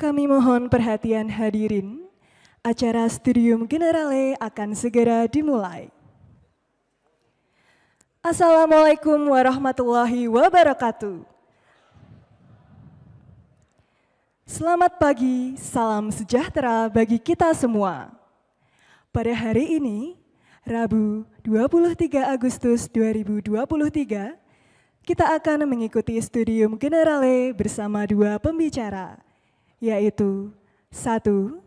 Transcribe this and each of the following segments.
Kami mohon perhatian hadirin, acara Studium Generale akan segera dimulai. Assalamualaikum warahmatullahi wabarakatuh. Selamat pagi, salam sejahtera bagi kita semua. Pada hari ini, Rabu 23 Agustus 2023, kita akan mengikuti Studium Generale bersama dua pembicara, yaitu 1.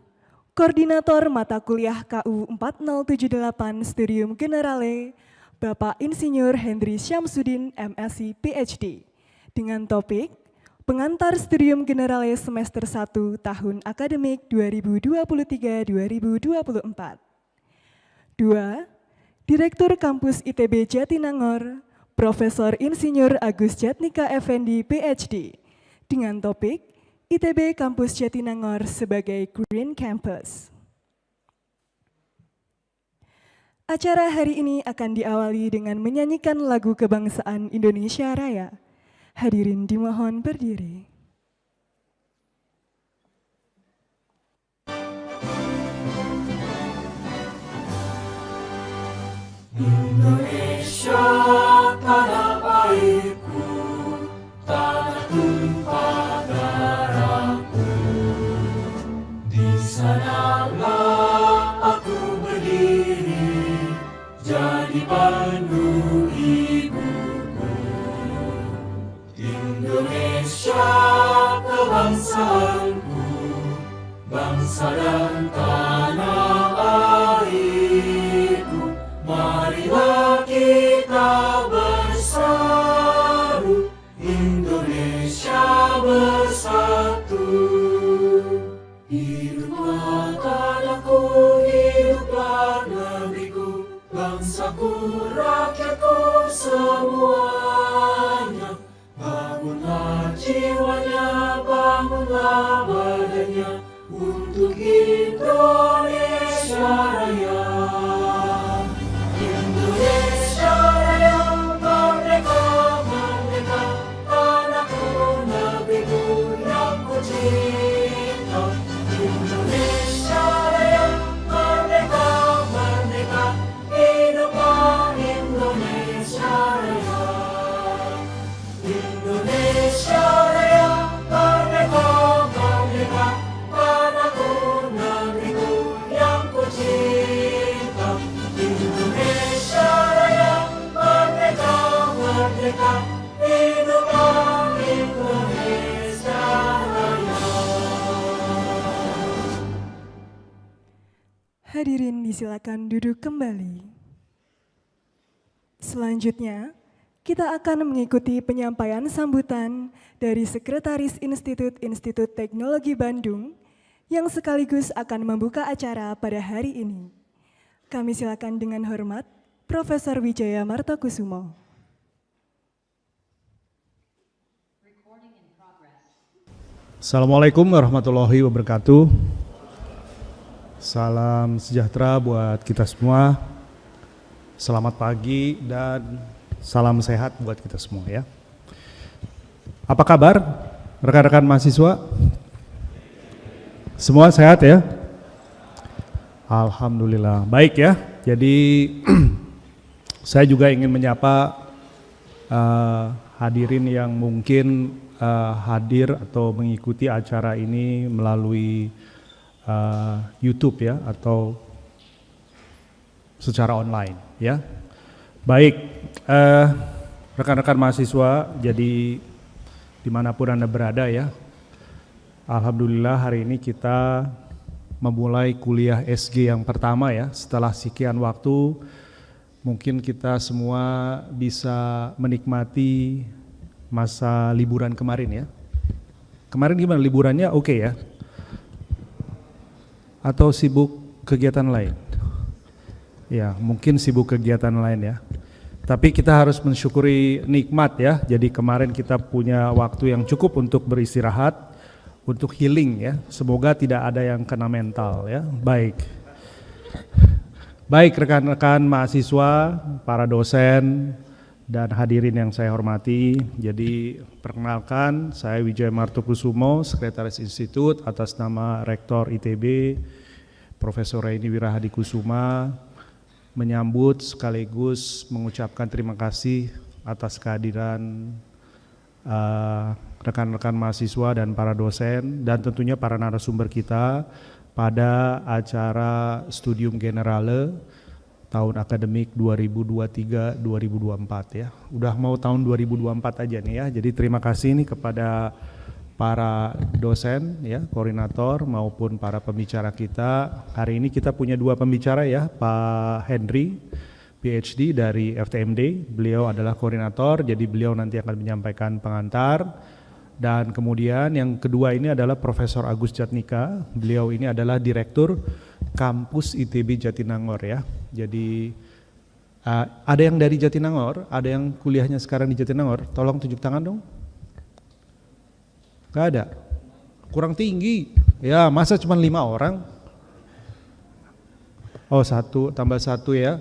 Koordinator Mata Kuliah KU 4078 Studium Generale, Bapak Insinyur Hendri Syamsuddin, MSc PhD, dengan topik Pengantar Studium Generale Semester 1 Tahun Akademik 2023-2024. 2. Direktur Kampus ITB Jatinangor, Profesor Insinyur Agus Jatnika Effendi, PhD, dengan topik ITB Kampus Jatinangor sebagai Green Campus. Acara hari ini akan diawali dengan menyanyikan lagu kebangsaan Indonesia Raya. Hadirin dimohon berdiri. Indonesia tanah airku, tanah tumpah darahku. Di sanalah aku berdiri, jadi pandu ibuku. Indonesia kebangsaanku, bangsa dan tanah airku. Marilah kita bersatu, Indonesia bersatu. Hiduplah tanahku, hiduplah negeriku, bangsaku, rakyatku semuanya. Bangunlah jiwanya, bangunlah badannya, untuk Indonesia Raya. Indonesia Raya, merdeka, merdeka, tanahku, negeriku yang ku cinta. Indonesia Raya, merdeka, merdeka, hiduplah Indonesia Raya. Indonesia Raya, merdeka, merdeka, tanahku, negeriku yang ku cinta. Indonesia Raya, merdeka, merdeka, hiduplah Indonesia Raya. Hadirin disilakan duduk kembali. Selanjutnya, kita akan mengikuti penyampaian sambutan dari Sekretaris Institut Teknologi Bandung yang sekaligus akan membuka acara pada hari ini. Kami silakan dengan hormat Profesor Wijaya Martokusumo. Assalamualaikum warahmatullahi wabarakatuh. Salam sejahtera buat kita semua. Selamat pagi dan salam sehat buat kita semua ya. Apa kabar rekan-rekan mahasiswa? Semua sehat ya? Alhamdulillah, baik ya. Jadi saya juga ingin menyapa hadirin yang mungkin hadir atau mengikuti acara ini melalui YouTube ya, atau secara online ya. Baik, rekan-rekan mahasiswa, jadi dimanapun Anda berada ya, alhamdulillah hari ini kita memulai kuliah SG yang pertama ya, setelah sekian waktu mungkin kita semua bisa menikmati masa liburan kemarin ya. Kemarin gimana liburannya, oke ya? Atau sibuk kegiatan lain? Ya, mungkin sibuk kegiatan lain ya. Tapi kita harus mensyukuri nikmat ya. Jadi kemarin kita punya waktu yang cukup untuk beristirahat, untuk healing ya. Semoga tidak ada yang kena mental ya. Baik. Baik rekan-rekan mahasiswa, para dosen, dan hadirin yang saya hormati. Jadi perkenalkan, saya Wijaya Martokusumo, Sekretaris Institut atas nama Rektor ITB, Profesor Reini Wirahadikusuma, menyambut sekaligus mengucapkan terima kasih atas kehadiran rekan-rekan mahasiswa dan para dosen dan tentunya para narasumber kita pada acara Studium Generale tahun akademik 2023-2024 ya. Udah mau tahun 2024 aja nih ya. Jadi terima kasih nih kepada para dosen ya, koordinator maupun para pembicara kita. Hari ini kita punya dua pembicara ya, Pak Henry PhD dari FTMD, beliau adalah koordinator, jadi beliau nanti akan menyampaikan pengantar. Dan kemudian yang kedua ini adalah Profesor Agus Jatnika, beliau ini adalah Direktur Kampus ITB Jatinangor ya. Jadi ada yang dari Jatinangor, ada yang kuliahnya sekarang di Jatinangor, tolong tunjuk tangan dong. Gak ada, kurang tinggi, ya masa cuma 5 orang? Oh 1, tambah 1 ya.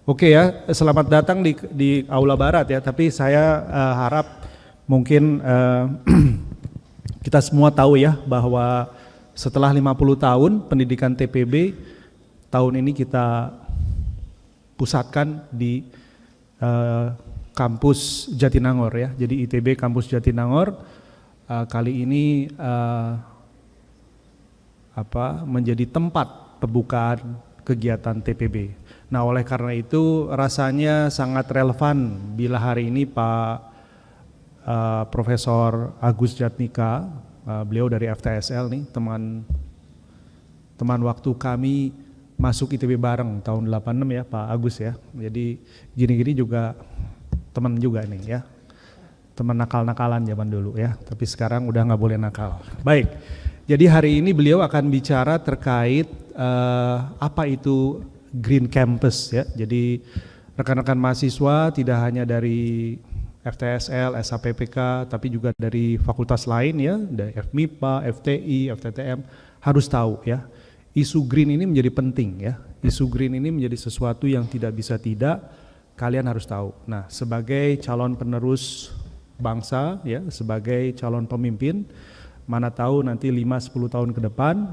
Oke ya, selamat datang di Aula Barat ya, tapi saya harap mungkin kita semua tahu ya bahwa setelah 50 tahun pendidikan TPB, tahun ini kita pusatkan di kampus Jatinangor ya, jadi ITB kampus Jatinangor kali ini menjadi tempat pembukaan kegiatan TPB. Nah oleh karena itu rasanya sangat relevan bila hari ini Pak Profesor Agus Jatnika, beliau dari FTSL nih, teman waktu kami masuk ITB bareng tahun 86 ya Pak Agus ya. Jadi gini-gini juga teman juga nih ya, teman nakal-nakalan zaman dulu ya, tapi sekarang udah nggak boleh nakal. Baik, jadi hari ini beliau akan bicara terkait apa itu Green Campus ya. Jadi rekan-rekan mahasiswa tidak hanya dari FTSL, SHPPK, tapi juga dari fakultas lain ya, dari FMIPA, FTI, FTTM harus tahu ya. Isu green ini menjadi penting ya. Isu green ini menjadi sesuatu yang tidak bisa tidak, kalian harus tahu. Nah, sebagai calon penerus bangsa ya, sebagai calon pemimpin, mana tahu nanti 5-10 tahun ke depan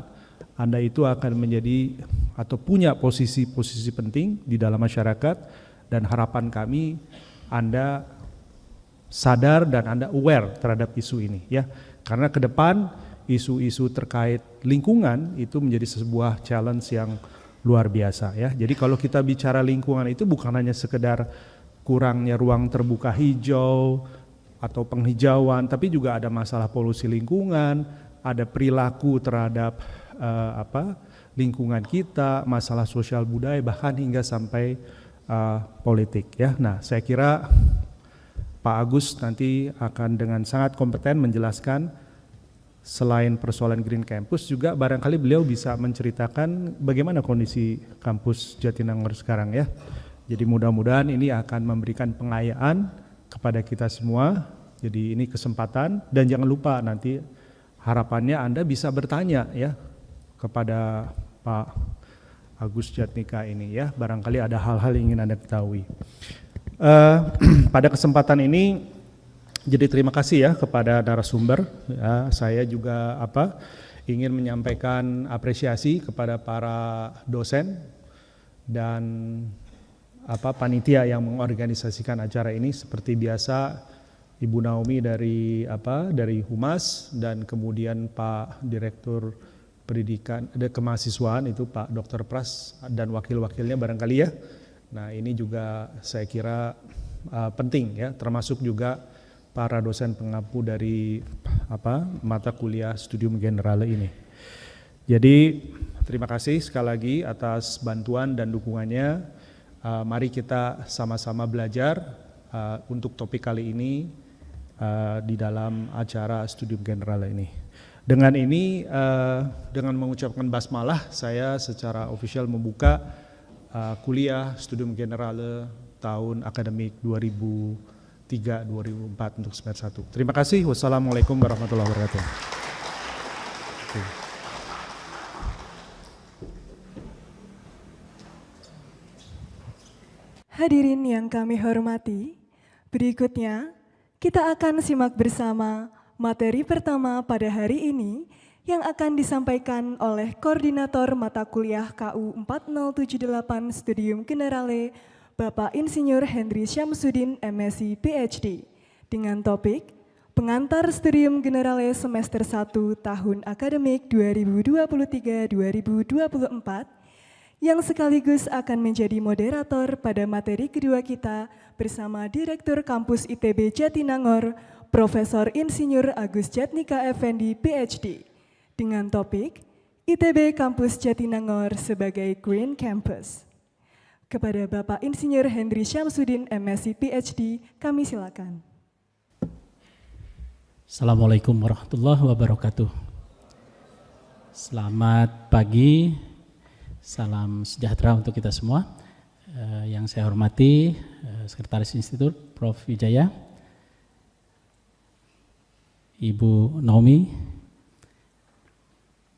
Anda itu akan menjadi atau punya posisi-posisi penting di dalam masyarakat, dan harapan kami Anda sadar dan Anda aware terhadap isu ini ya. Karena ke depan isu-isu terkait lingkungan itu menjadi sebuah challenge yang luar biasa ya. Jadi kalau kita bicara lingkungan itu bukan hanya sekedar kurangnya ruang terbuka hijau atau penghijauan, tapi juga ada masalah polusi lingkungan, ada perilaku terhadap lingkungan kita, masalah sosial budaya, bahkan hingga sampai politik ya. Nah, saya kira Pak Agus nanti akan dengan sangat kompeten menjelaskan selain persoalan Green Campus juga barangkali beliau bisa menceritakan bagaimana kondisi kampus Jatinangor sekarang ya. Jadi mudah-mudahan ini akan memberikan pengayaan kepada kita semua. Jadi ini kesempatan, dan jangan lupa nanti harapannya Anda bisa bertanya ya kepada Pak Agus Jatnika ini ya, barangkali ada hal-hal yang ingin Anda ketahui. Pada kesempatan ini, jadi terima kasih ya kepada narasumber. Ya, saya juga ingin menyampaikan apresiasi kepada para dosen dan panitia yang mengorganisasikan acara ini. Seperti biasa, Ibu Naomi dari Humas, dan kemudian Pak Direktur Pendidikan Kemahasiswaan itu Pak Dr. Pras dan wakil-wakilnya barangkali ya. Nah ini juga saya kira penting ya, termasuk juga para dosen pengampu dari mata kuliah Studium Generale ini. Jadi terima kasih sekali lagi atas bantuan dan dukungannya. Mari kita sama-sama belajar untuk topik kali ini di dalam acara Studium Generale ini. Dengan ini, dengan mengucapkan basmalah, saya secara official membuka kuliah Studium Generale tahun akademik 2003-2004 untuk semester 1. Terima kasih. Wassalamualaikum warahmatullahi wabarakatuh. Hadirin yang kami hormati, Berikutnya, kita akan simak bersama materi pertama pada hari ini yang akan disampaikan oleh Koordinator Mata Kuliah KU 4078 Studium Generale, Bapak Insinyur Henry Syamsuddin, MSc PhD, dengan topik Pengantar Studium Generale Semester 1 Tahun Akademik 2023-2024, yang sekaligus akan menjadi moderator pada materi kedua kita bersama Direktur Kampus ITB Jatinangor, Profesor Insinyur Agus Jatnika Effendi, PhD, dengan topik ITB Kampus Jatinangor sebagai Green Campus. Kepada Bapak Insinyur Henry Syamsuddin, MSc PhD, kami silakan. Assalamualaikum warahmatullahi wabarakatuh. Selamat pagi, salam sejahtera untuk kita semua. Yang saya hormati Sekretaris Institut Prof. Wijaya, Ibu Naomi,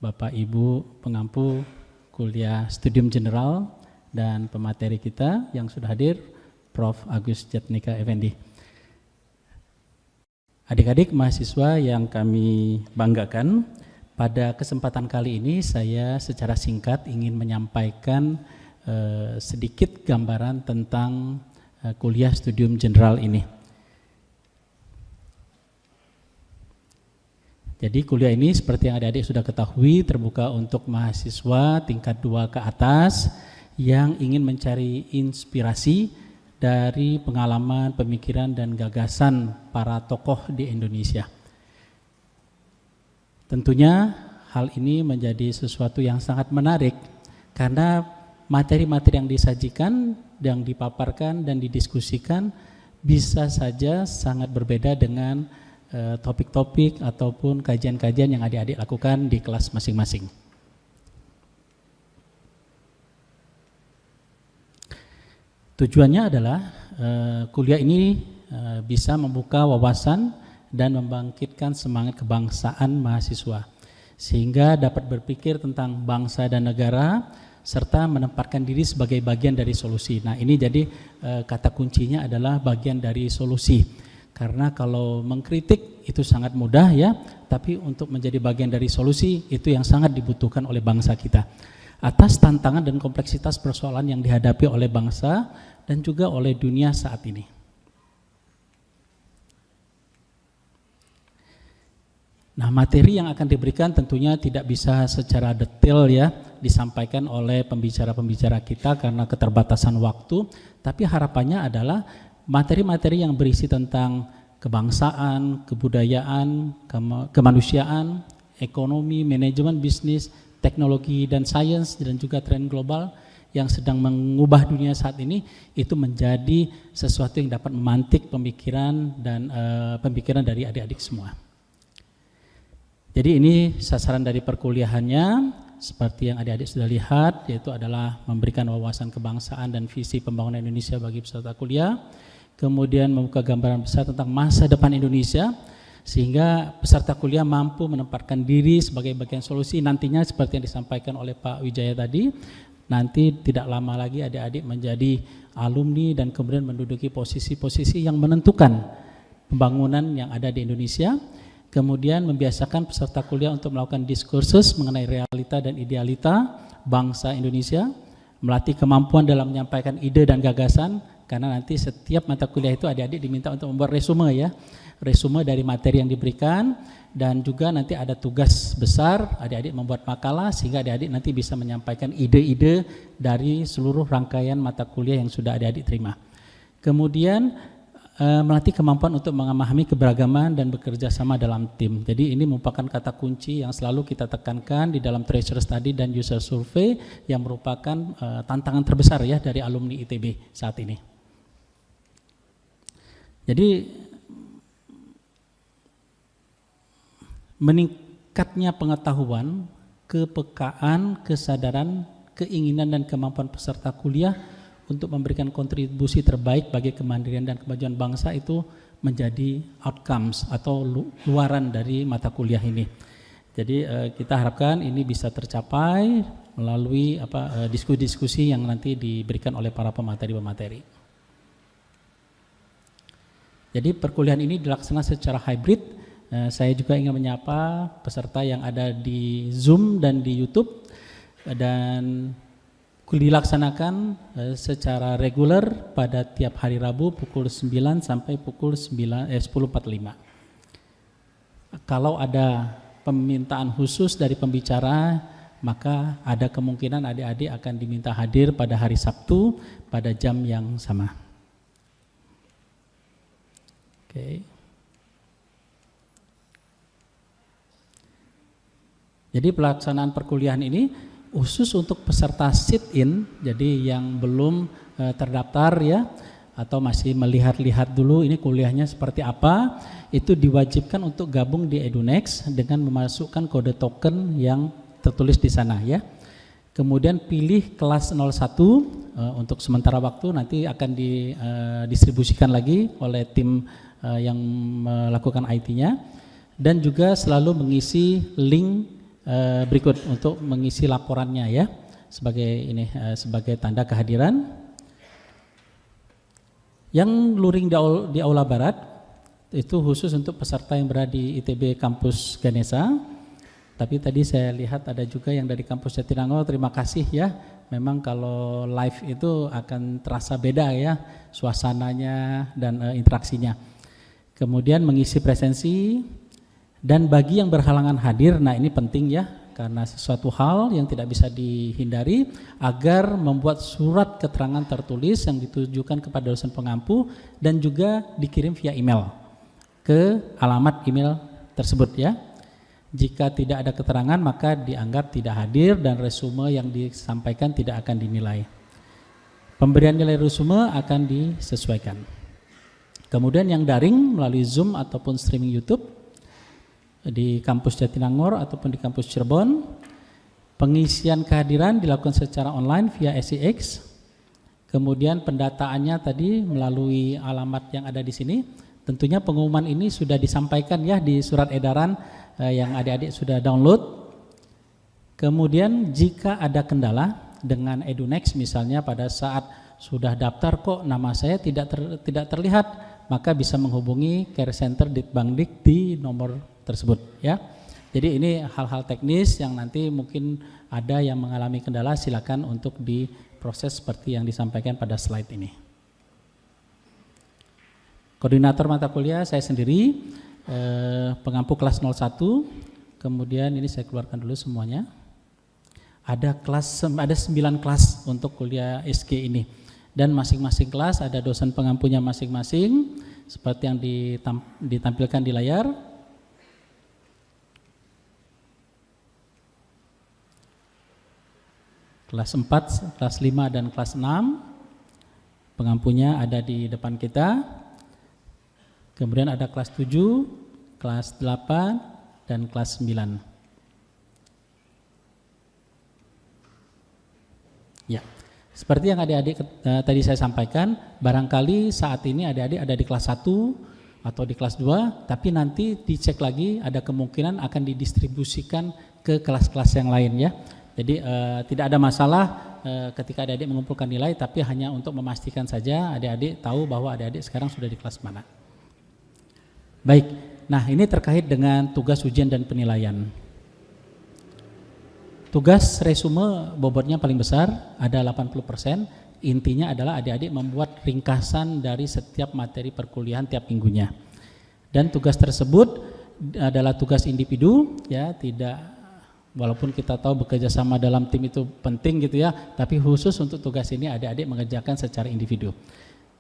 Bapak Ibu pengampu kuliah Studium General dan pemateri kita yang sudah hadir, Prof. Agus Jatnika Effendi. Adik-adik mahasiswa yang kami banggakan, pada kesempatan kali ini saya secara singkat ingin menyampaikan sedikit gambaran tentang kuliah Studium General ini. Jadi kuliah ini seperti yang adik-adik sudah ketahui terbuka untuk mahasiswa tingkat 2 ke atas yang ingin mencari inspirasi dari pengalaman, pemikiran, dan gagasan para tokoh di Indonesia. Tentunya hal ini menjadi sesuatu yang sangat menarik karena materi-materi yang disajikan, yang dipaparkan, dan didiskusikan bisa saja sangat berbeda dengan topik-topik ataupun kajian-kajian yang adik-adik lakukan di kelas masing-masing. Tujuannya adalah kuliah ini bisa membuka wawasan dan membangkitkan semangat kebangsaan mahasiswa sehingga dapat berpikir tentang bangsa dan negara serta menempatkan diri sebagai bagian dari solusi. Nah, ini jadi kata kuncinya adalah bagian dari solusi. Karena kalau mengkritik itu sangat mudah ya, tapi untuk menjadi bagian dari solusi itu yang sangat dibutuhkan oleh bangsa kita. Atas tantangan dan kompleksitas persoalan yang dihadapi oleh bangsa dan juga oleh dunia saat ini. Nah, materi yang akan diberikan tentunya tidak bisa secara detail ya disampaikan oleh pembicara-pembicara kita karena keterbatasan waktu, tapi harapannya adalah materi-materi yang berisi tentang kebangsaan, kebudayaan, kemanusiaan, ekonomi, manajemen bisnis, teknologi dan sains, dan juga tren global yang sedang mengubah dunia saat ini, itu menjadi sesuatu yang dapat memantik pemikiran dan pemikiran dari adik-adik semua. Jadi ini sasaran dari perkuliahannya, seperti yang adik-adik sudah lihat, yaitu adalah memberikan wawasan kebangsaan dan visi pembangunan Indonesia bagi peserta kuliah, kemudian membuka gambaran besar tentang masa depan Indonesia, sehingga peserta kuliah mampu menempatkan diri sebagai bagian solusi. Nantinya seperti yang disampaikan oleh Pak Wijaya tadi, nanti tidak lama lagi adik-adik menjadi alumni dan kemudian menduduki posisi-posisi yang menentukan pembangunan yang ada di Indonesia. Kemudian membiasakan peserta kuliah untuk melakukan diskursus mengenai realita dan idealita bangsa Indonesia, melatih kemampuan dalam menyampaikan ide dan gagasan, karena nanti setiap mata kuliah itu adik-adik diminta untuk membuat resume ya, resume dari materi yang diberikan, dan juga nanti ada tugas besar adik-adik membuat makalah sehingga adik-adik nanti bisa menyampaikan ide-ide dari seluruh rangkaian mata kuliah yang sudah adik-adik terima. Kemudian melatih kemampuan untuk memahami keberagaman dan bekerja sama dalam tim. Jadi ini merupakan kata kunci yang selalu kita tekankan di dalam treasure study dan user survey yang merupakan tantangan terbesar ya dari alumni ITB saat ini. Jadi meningkatnya pengetahuan, kepekaan, kesadaran, keinginan dan kemampuan peserta kuliah untuk memberikan kontribusi terbaik bagi kemandirian dan kemajuan bangsa itu menjadi outcomes atau luaran dari mata kuliah ini. Jadi kita harapkan ini bisa tercapai melalui diskusi-diskusi yang nanti diberikan oleh para pemateri-pemateri. Jadi perkuliahan ini dilaksanakan secara hybrid. Saya juga ingin menyapa peserta yang ada di Zoom dan di YouTube, dan dilaksanakan secara reguler pada tiap hari Rabu pukul 9 sampai pukul 10.45. Kalau ada permintaan khusus dari pembicara, maka ada kemungkinan adik-adik akan diminta hadir pada hari Sabtu pada jam yang sama. Oke. Jadi pelaksanaan perkuliahan ini khusus untuk peserta sit-in, jadi yang belum terdaftar ya, atau masih melihat-lihat dulu ini kuliahnya seperti apa, itu diwajibkan untuk gabung di EduNext dengan memasukkan kode token yang tertulis di sana ya. Kemudian pilih kelas 01 untuk sementara waktu, nanti akan didistribusikan lagi oleh tim yang melakukan IT-nya, dan juga selalu mengisi link berikut untuk mengisi laporannya ya, sebagai tanda kehadiran. Yang luring di Aula Barat itu khusus untuk peserta yang berada di ITB Kampus Ganesha. Tapi tadi saya lihat ada juga yang dari Kampus Jatinangor, terima kasih ya. Memang kalau live itu akan terasa beda ya, suasananya dan interaksinya. Kemudian mengisi presensi, dan bagi yang berhalangan hadir, nah ini penting ya, karena sesuatu hal yang tidak bisa dihindari, agar membuat surat keterangan tertulis yang ditujukan kepada dosen pengampu dan juga dikirim via email ke alamat email tersebut ya. Jika tidak ada keterangan maka dianggap tidak hadir dan resume yang disampaikan tidak akan dinilai. Pemberian nilai resume akan disesuaikan. Kemudian yang daring melalui Zoom ataupun streaming YouTube di Kampus Jatinangor ataupun di Kampus Cirebon, pengisian kehadiran dilakukan secara online via SEX. Kemudian pendataannya tadi melalui alamat yang ada di sini. Tentunya pengumuman ini sudah disampaikan ya di surat edaran yang adik-adik sudah download. Kemudian jika ada kendala dengan EduNext, misalnya pada saat sudah daftar kok nama saya tidak terlihat, maka bisa menghubungi Care Center Ditbangdik di nomor tersebut ya. Jadi ini hal-hal teknis yang nanti mungkin ada yang mengalami kendala, silakan untuk diproses seperti yang disampaikan pada slide ini. Koordinator mata kuliah saya sendiri, pengampu kelas 01, kemudian ini saya keluarkan dulu semuanya. Ada 9 kelas untuk kuliah SG ini, dan masing-masing kelas ada dosen pengampunya masing-masing seperti yang ditampilkan di layar. Kelas 4, kelas 5, dan kelas 6 pengampunya ada di depan kita. Kemudian ada kelas 7, kelas 8, dan kelas 9. Ya, seperti yang adik-adik tadi saya sampaikan, barangkali saat ini adik-adik ada di kelas 1 atau di kelas 2, tapi nanti dicek lagi, ada kemungkinan akan didistribusikan ke kelas-kelas yang lain ya. Jadi tidak ada masalah ketika adik-adik mengumpulkan nilai, tapi hanya untuk memastikan saja adik-adik tahu bahwa adik-adik sekarang sudah di kelas mana. Baik, nah ini terkait dengan tugas ujian dan penilaian. Tugas resume bobotnya paling besar, ada 80%, intinya adalah adik-adik membuat ringkasan dari setiap materi perkuliahan tiap minggunya. Dan tugas tersebut adalah tugas individu, ya, tidak, walaupun kita tahu bekerja sama dalam tim itu penting gitu ya, tapi khusus untuk tugas ini adik-adik mengerjakan secara individu.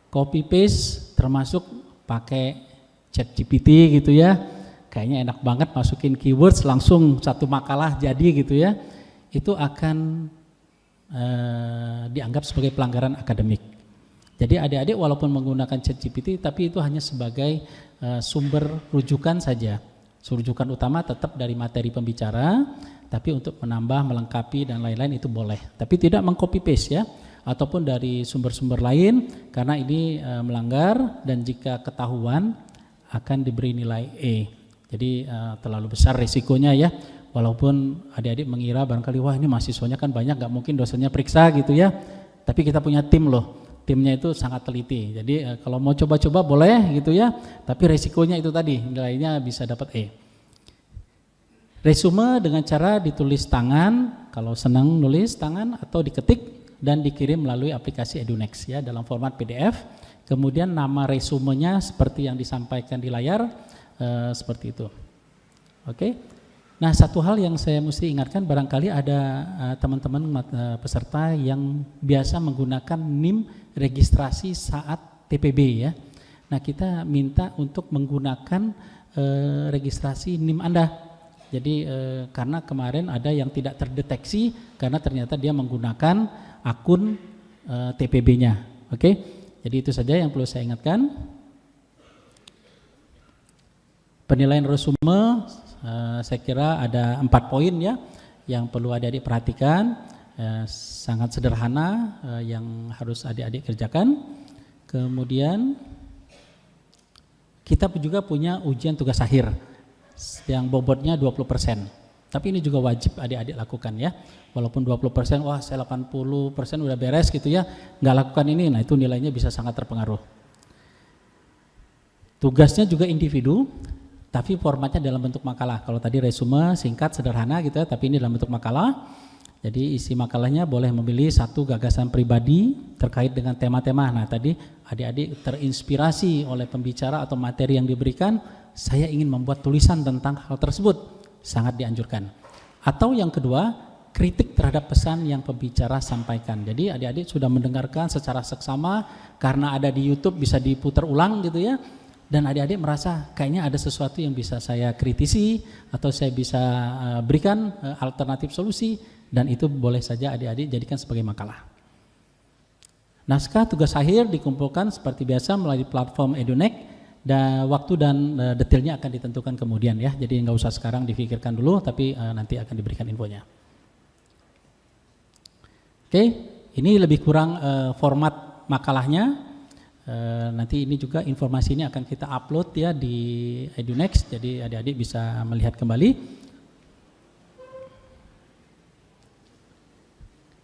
Copy paste termasuk pakai ChatGPT gitu ya, kayaknya enak banget masukin keywords langsung satu makalah jadi gitu ya, itu akan dianggap sebagai pelanggaran akademik. Jadi adik-adik walaupun menggunakan ChatGPT tapi itu hanya sebagai sumber rujukan saja. Rujukan utama tetap dari materi pembicara, tapi untuk menambah, melengkapi dan lain-lain itu boleh. Tapi tidak mengcopy paste ya, ataupun dari sumber-sumber lain, karena ini melanggar dan jika ketahuan akan diberi nilai E. Jadi terlalu besar risikonya ya. Walaupun adik-adik mengira barangkali wah ini mahasiswanya kan banyak, gak mungkin dosennya periksa gitu ya. Tapi kita punya tim loh. timnya itu sangat teliti. Jadi kalau mau coba-coba boleh gitu ya, tapi resikonya itu tadi, nilainya bisa dapat E. Resume dengan cara ditulis tangan, kalau senang nulis tangan, atau diketik dan dikirim melalui aplikasi EduNext ya dalam format PDF. Kemudian nama resumenya seperti yang disampaikan di layar, seperti itu. Oke. Nah, satu hal yang saya mesti ingatkan, barangkali ada teman-teman peserta yang biasa menggunakan NIM registrasi saat TPB ya. Nah, kita minta untuk menggunakan registrasi NIM Anda. Jadi karena kemarin ada yang tidak terdeteksi karena ternyata dia menggunakan akun TPB-nya. Oke, jadi itu saja yang perlu saya ingatkan. Penilaian resume saya kira ada 4 poin ya yang perlu adik-adik perhatikan. Sangat sederhana yang harus adik-adik kerjakan. Kemudian kita juga punya ujian tugas akhir yang bobotnya 20%. Tapi ini juga wajib adik-adik lakukan ya. Walaupun 20%, wah saya 80% udah beres gitu ya, nggak lakukan ini, nah itu nilainya bisa sangat terpengaruh. Tugasnya juga individu, tapi formatnya dalam bentuk makalah. Kalau tadi resume singkat sederhana gitu ya, tapi ini dalam bentuk makalah. Jadi isi makalahnya boleh memilih satu gagasan pribadi terkait dengan tema-tema. Nah tadi adik-adik terinspirasi oleh pembicara atau materi yang diberikan, saya ingin membuat tulisan tentang hal tersebut, sangat dianjurkan. Atau yang kedua, kritik terhadap pesan yang pembicara sampaikan. Jadi adik-adik sudah mendengarkan secara seksama karena ada di YouTube bisa diputar ulang gitu ya. Dan adik-adik merasa kayaknya ada sesuatu yang bisa saya kritisi atau saya bisa berikan alternatif solusi, dan itu boleh saja adik-adik jadikan sebagai makalah. Naskah tugas akhir dikumpulkan seperti biasa melalui platform EduNext. Dan waktu dan detailnya akan ditentukan kemudian ya, jadi nggak usah sekarang difikirkan dulu, tapi nanti akan diberikan infonya. Oke, ini lebih kurang format makalahnya. Nanti ini juga informasi ini akan kita upload ya di EduNext, jadi adik-adik bisa melihat kembali.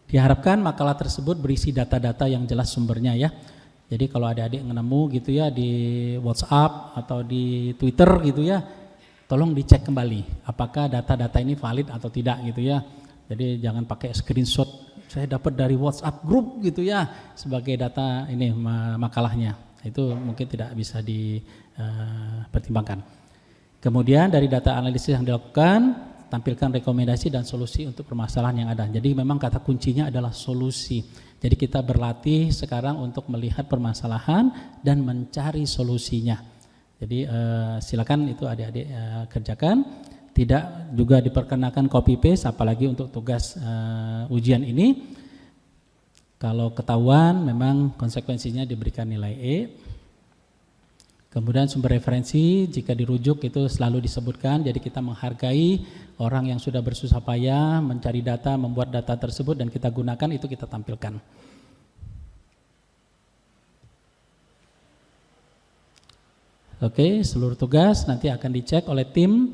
Diharapkan makalah tersebut berisi data-data yang jelas sumbernya ya. Jadi kalau adik-adik nemu gitu ya di WhatsApp atau di Twitter gitu ya, tolong dicek kembali apakah data-data ini valid atau tidak gitu ya. Jadi jangan pakai screenshot saya dapat dari WhatsApp group gitu ya sebagai data ini makalahnya. Itu mungkin tidak bisa dipertimbangkan. Kemudian dari data analisis yang dilakukan, tampilkan rekomendasi dan solusi untuk permasalahan yang ada. Jadi memang kata kuncinya adalah solusi. Jadi kita berlatih sekarang untuk melihat permasalahan dan mencari solusinya. Jadi silakan itu adik-adik kerjakan. Tidak juga diperkenakan copy paste, apalagi untuk tugas ujian ini. Kalau ketahuan memang konsekuensinya diberikan nilai E. Kemudian sumber referensi jika dirujuk itu selalu disebutkan, jadi kita menghargai orang yang sudah bersusah payah mencari data, membuat data tersebut dan kita gunakan, itu kita tampilkan. Oke, seluruh tugas nanti akan dicek oleh tim,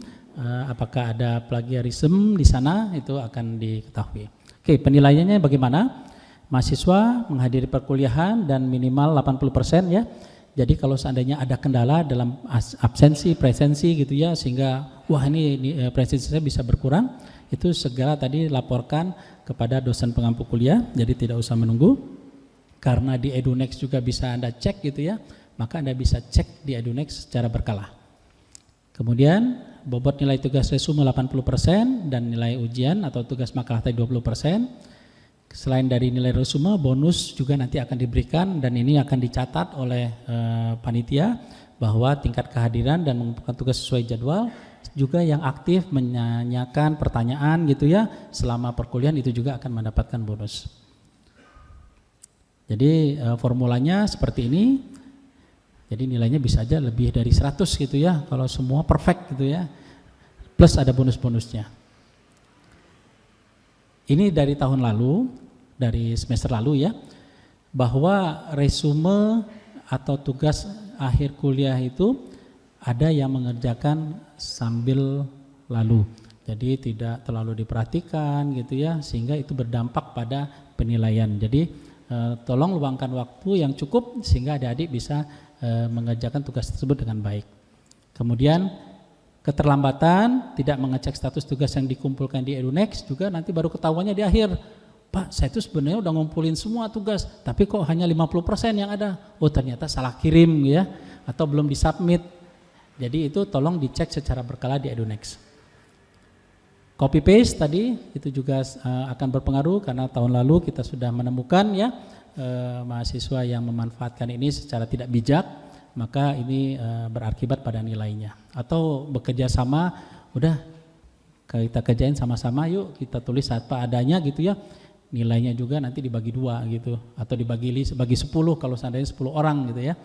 apakah ada plagiarisme di sana, itu akan diketahui. Oke, penilaiannya bagaimana? Mahasiswa menghadiri perkuliahan dan minimal 80% ya. Jadi kalau seandainya ada kendala dalam absensi, presensi gitu ya, sehingga wah ini presensi saya bisa berkurang, itu segera tadi laporkan kepada dosen pengampu kuliah, jadi tidak usah menunggu. Karena di EduNext juga bisa Anda cek gitu ya, maka Anda bisa cek di EduNext secara berkala. Kemudian bobot nilai tugas resume 80% dan nilai ujian atau tugas makalah tadi 20%. Selain dari nilai resume, bonus juga nanti akan diberikan dan ini akan dicatat oleh panitia bahwa tingkat kehadiran dan mengumpulkan tugas sesuai jadwal, juga yang aktif menanyakan pertanyaan gitu ya selama perkuliahan itu juga akan mendapatkan bonus. Jadi formulanya seperti ini. Jadi nilainya bisa aja lebih dari 100 gitu ya kalau semua perfect gitu ya. Plus ada bonus-bonusnya. Ini dari tahun lalu, dari semester lalu ya, bahwa resume atau tugas akhir kuliah itu ada yang mengerjakan sambil lalu. Jadi tidak terlalu diperhatikan gitu ya, sehingga itu berdampak pada penilaian. Jadi tolong luangkan waktu yang cukup sehingga adik-adik bisa mengerjakan tugas tersebut dengan baik. Kemudian keterlambatan, tidak mengecek status tugas yang dikumpulkan di EduNext juga nanti baru ketahuannya di akhir. Pak, saya itu sebenarnya udah ngumpulin semua tugas, tapi kok hanya 50% yang ada. Oh, ternyata salah kirim ya, atau belum disubmit. Jadi itu tolong dicek secara berkala di EduNext. Copy paste tadi itu juga akan berpengaruh karena tahun lalu kita sudah menemukan ya mahasiswa yang memanfaatkan ini secara tidak bijak, maka ini berakibat pada nilainya. Atau bekerja sama, udah kita kerjain sama-sama yuk, kita tulis apa adanya gitu ya, nilainya juga nanti dibagi 2 gitu, atau dibagi 10 kalau seandainya 10 orang gitu ya.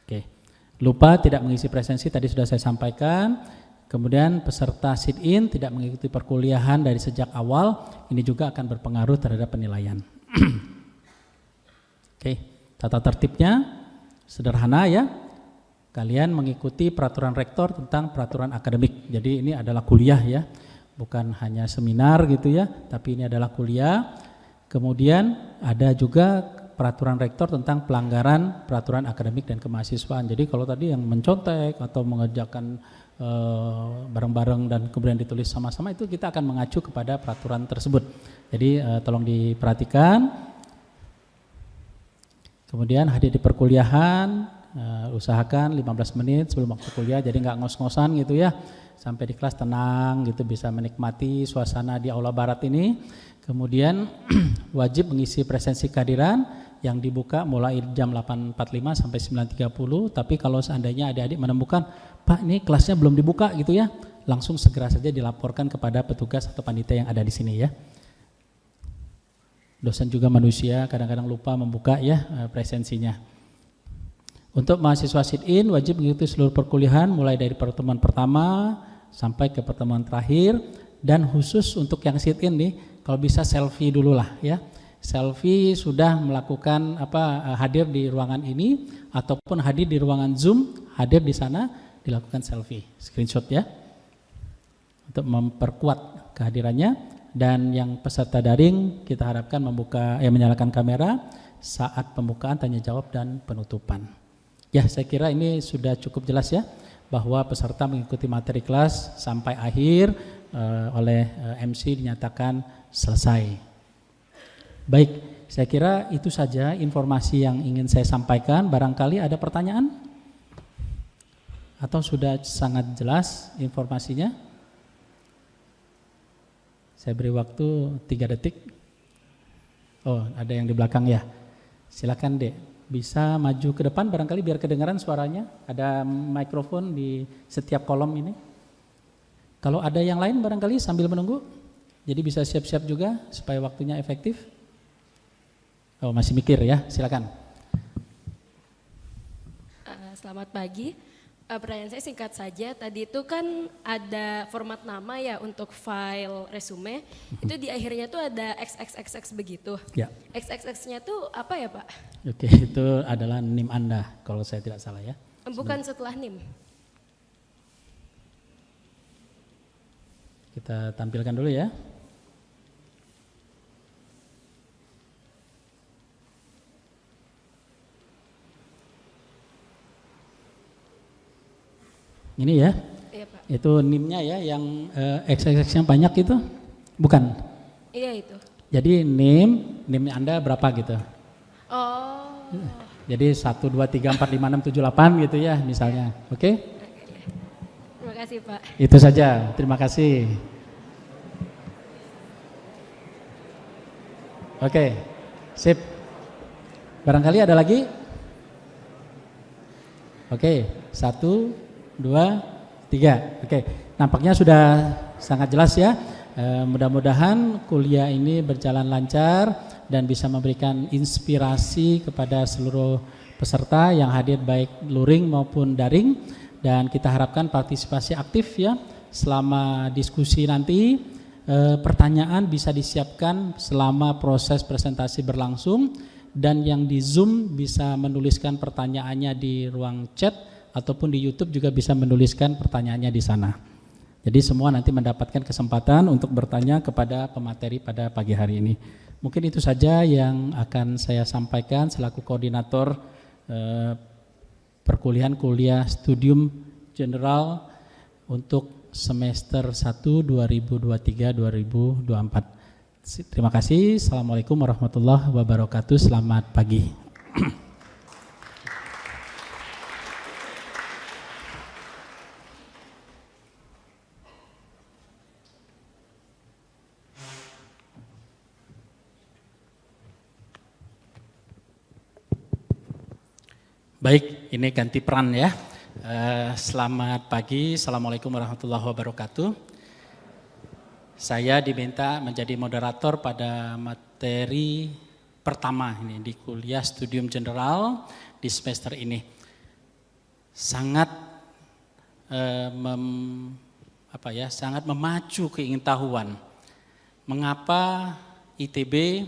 Oke, lupa tidak mengisi presensi tadi sudah saya sampaikan. Kemudian peserta sit-in tidak mengikuti perkuliahan dari sejak awal, ini juga akan berpengaruh terhadap penilaian. Oke, tata tertibnya sederhana ya. Kalian mengikuti peraturan rektor tentang peraturan akademik. Jadi ini adalah kuliah ya, bukan hanya seminar gitu ya, tapi ini adalah kuliah. Kemudian ada juga peraturan rektor tentang pelanggaran peraturan akademik dan kemahasiswaan. Jadi kalau tadi yang mencontek atau mengerjakan bareng-bareng dan kemudian ditulis sama-sama, itu kita akan mengacu kepada peraturan tersebut. Jadi tolong diperhatikan. Kemudian hadir di perkuliahan, usahakan 15 menit sebelum waktu kuliah, jadi nggak ngos-ngosan gitu ya. Sampai di kelas tenang gitu, bisa menikmati suasana di aula barat ini. Kemudian wajib mengisi presensi kehadiran yang dibuka mulai jam 8.45 sampai 9.30. Tapi kalau seandainya adik-adik menemukan, Pak ini kelasnya belum dibuka gitu ya, langsung segera saja dilaporkan kepada petugas atau panitia yang ada di sini ya. Dosen juga manusia, kadang-kadang lupa membuka ya presensinya. Untuk mahasiswa sit-in wajib mengikuti seluruh perkuliahan mulai dari pertemuan pertama sampai ke pertemuan terakhir, dan khusus untuk yang sit-in nih, kalau bisa selfie dulu lah ya. Selfie sudah melakukan hadir di ruangan ini ataupun hadir di ruangan Zoom, hadir di sana dilakukan selfie, screenshot ya. Untuk memperkuat kehadirannya. Dan yang peserta daring kita harapkan menyalakan kamera saat pembukaan, tanya jawab dan penutupan. Ya, saya kira ini sudah cukup jelas ya, bahwa peserta mengikuti materi kelas sampai akhir oleh MC dinyatakan selesai. Baik, saya kira itu saja informasi yang ingin saya sampaikan. Barangkali ada pertanyaan? Atau sudah sangat jelas informasinya? Saya beri waktu 3 detik. Oh, ada yang di belakang ya. Silakan Dek, bisa maju ke depan barangkali biar kedengaran suaranya. Ada mikrofon di setiap kolom ini. Kalau ada yang lain barangkali sambil menunggu, jadi bisa siap-siap juga supaya waktunya efektif. Oh, masih mikir ya, silakan. Selamat pagi. Pertanyaan saya singkat saja. Tadi itu kan ada format nama ya untuk file resume. Itu di akhirnya tuh ada XXXX begitu. Ya. XXX-nya tuh apa ya Pak? Oke, itu adalah NIM Anda kalau saya tidak salah ya. Bukan setelah NIM. Kita tampilkan dulu ya. Ini ya, Iya Pak. itu NIM-nya ya, yang XXX-nya banyak itu, bukan? Iya itu. Jadi NIM Anda berapa gitu? Oh. Jadi 1, 2, 3, 4, 5, 6, 7, 8 gitu ya misalnya, oke? Terima kasih Pak. Itu saja, terima kasih. Oke, sip. Barangkali ada lagi? Oke, 1, 2, 3. Oke, nampaknya sudah sangat jelas ya. Mudah-mudahan kuliah ini berjalan lancar dan bisa memberikan inspirasi kepada seluruh peserta yang hadir baik luring maupun daring, dan kita harapkan partisipasi aktif ya selama diskusi nanti. Pertanyaan bisa disiapkan selama proses presentasi berlangsung, dan yang di Zoom bisa menuliskan pertanyaannya di ruang chat ataupun di YouTube juga bisa menuliskan pertanyaannya di sana. Jadi semua nanti mendapatkan kesempatan untuk bertanya kepada pemateri pada pagi hari ini. Mungkin itu saja yang akan saya sampaikan selaku koordinator perkuliahan kuliah Studium General untuk semester 1 2023-2024. Terima kasih. Assalamualaikum warahmatullahi wabarakatuh. Selamat pagi. Baik, ini ganti peran ya. Selamat pagi, Assalamualaikum warahmatullahi wabarakatuh. Saya diminta menjadi moderator pada materi pertama ini di kuliah Studium General di semester ini. Sangat sangat memacu keingintahuan. Mengapa ITB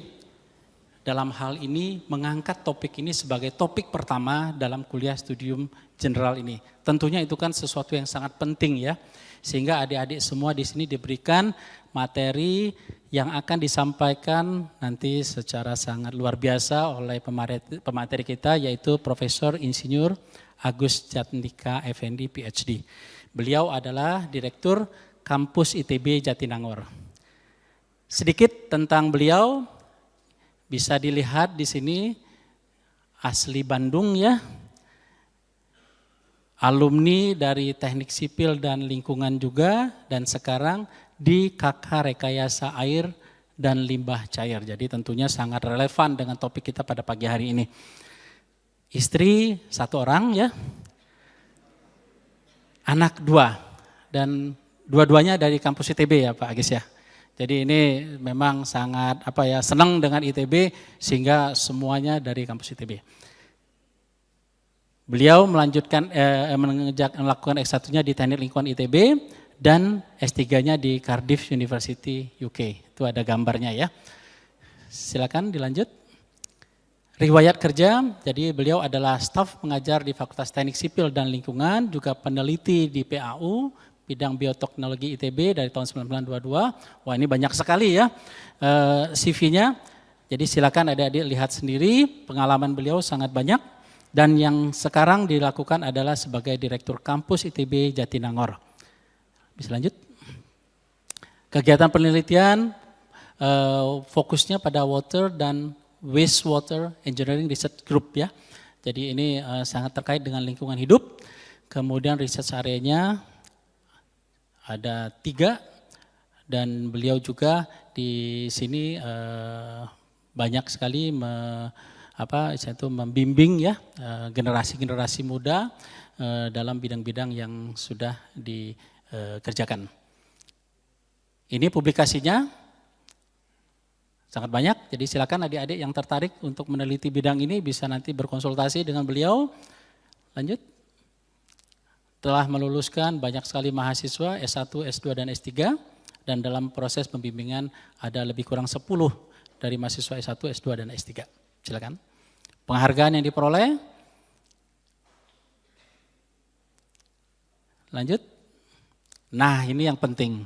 dalam hal ini mengangkat topik ini sebagai topik pertama dalam kuliah Studium General ini. Tentunya itu kan sesuatu yang sangat penting ya, sehingga adik-adik semua di sini diberikan materi yang akan disampaikan nanti secara sangat luar biasa oleh pemateri kita, yaitu Profesor Insinyur Agus Jatnika Effendi PhD. Beliau adalah Direktur Kampus ITB Jatinangor. Sedikit tentang beliau. Bisa dilihat di sini asli Bandung ya, alumni dari Teknik Sipil dan Lingkungan juga, dan sekarang di KK Rekayasa Air dan Limbah Cair. Jadi tentunya sangat relevan dengan topik kita pada pagi hari ini. Istri 1 orang ya, anak 2, dan dua-duanya dari kampus ITB ya Pak Agis ya. Jadi ini memang sangat senang dengan ITB sehingga semuanya dari kampus ITB. Beliau melakukan S1-nya di Teknik Lingkungan ITB dan S3-nya di Cardiff University UK. Itu ada gambarnya ya. Silakan dilanjut. Riwayat kerja, jadi beliau adalah staf pengajar di Fakultas Teknik Sipil dan Lingkungan, juga peneliti di PAU, bidang bioteknologi ITB dari tahun 1922. Wah, ini banyak sekali ya CV-nya. Jadi silakan adik-adik lihat sendiri, pengalaman beliau sangat banyak. Dan yang sekarang dilakukan adalah sebagai Direktur Kampus ITB Jatinangor. Bisa lanjut. Kegiatan penelitian fokusnya pada water dan wastewater engineering research group ya. Jadi ini sangat terkait dengan lingkungan hidup. Kemudian research areanya ada 3, dan beliau juga di sini banyak sekali membimbing ya generasi-generasi muda dalam bidang-bidang yang sudah dikerjakan. Ini publikasinya sangat banyak, jadi silakan adik-adik yang tertarik untuk meneliti bidang ini bisa nanti berkonsultasi dengan beliau. Lanjut. Telah meluluskan banyak sekali mahasiswa S1, S2, dan S3, dan dalam proses pembimbingan ada lebih kurang 10 dari mahasiswa S1, S2, dan S3. Silakan. Penghargaan yang diperoleh. Lanjut. Nah, ini yang penting.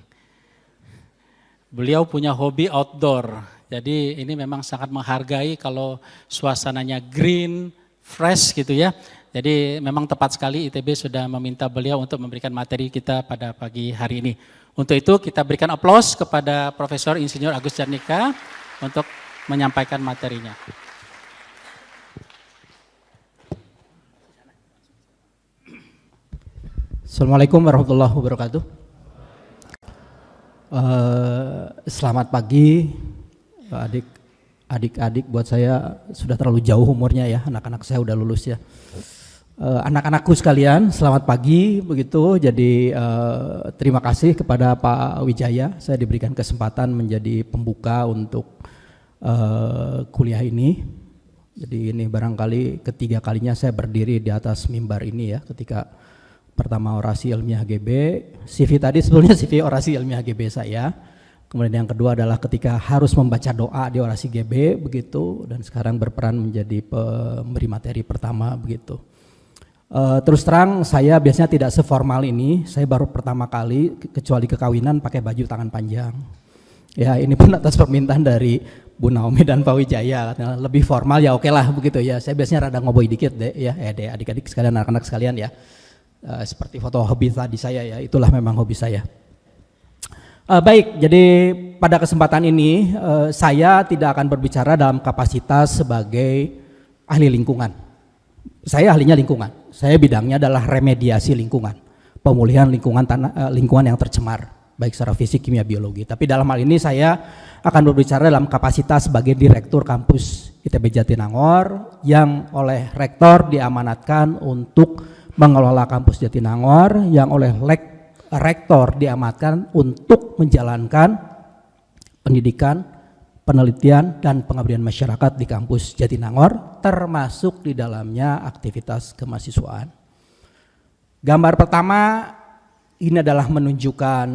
Beliau punya hobi outdoor, jadi ini memang sangat menghargai kalau suasananya green, fresh gitu ya. Jadi memang tepat sekali ITB sudah meminta beliau untuk memberikan materi kita pada pagi hari ini. Untuk itu kita berikan aplaus kepada Profesor Insinyur Agus Jatnika untuk menyampaikan materinya. Assalamualaikum warahmatullahi wabarakatuh. Selamat pagi adik-adik, buat saya sudah terlalu jauh umurnya ya, anak-anak saya udah lulus ya. Anak-anakku sekalian, selamat pagi begitu. Jadi terima kasih kepada Pak Wijaya, saya diberikan kesempatan menjadi pembuka untuk kuliah ini. Jadi ini barangkali ketiga kalinya saya berdiri di atas mimbar ini ya. Ketika pertama orasi ilmiah GB, CV tadi sebetulnya CV orasi ilmiah GB saya. Kemudian yang kedua adalah ketika harus membaca doa di orasi GB begitu, dan sekarang berperan menjadi pemberi materi pertama begitu. Terus terang saya biasanya tidak seformal ini, saya baru pertama kali kecuali kekawinan pakai baju tangan panjang. Ya ini pun atas permintaan dari Bu Naomi dan Pak Wijaya, lebih formal ya oke lah begitu ya. Saya biasanya rada ngoboy dikit deh ya, deh adik-adik sekalian, anak-anak sekalian ya. Seperti foto hobi tadi saya ya, itulah memang hobi saya. Baik, jadi pada kesempatan ini saya tidak akan berbicara dalam kapasitas sebagai ahli lingkungan. Saya ahlinya lingkungan, saya bidangnya adalah remediasi lingkungan, pemulihan lingkungan yang tercemar, baik secara fisik, kimia, biologi. Tapi dalam hal ini saya akan berbicara dalam kapasitas sebagai direktur kampus ITB Jatinangor yang oleh rektor diamanatkan untuk mengelola kampus Jatinangor, yang oleh rektor diamanatkan untuk menjalankan pendidikan, penelitian, dan pengabdian masyarakat di kampus Jatinangor, termasuk di dalamnya aktivitas kemahasiswaan. Gambar pertama ini adalah menunjukkan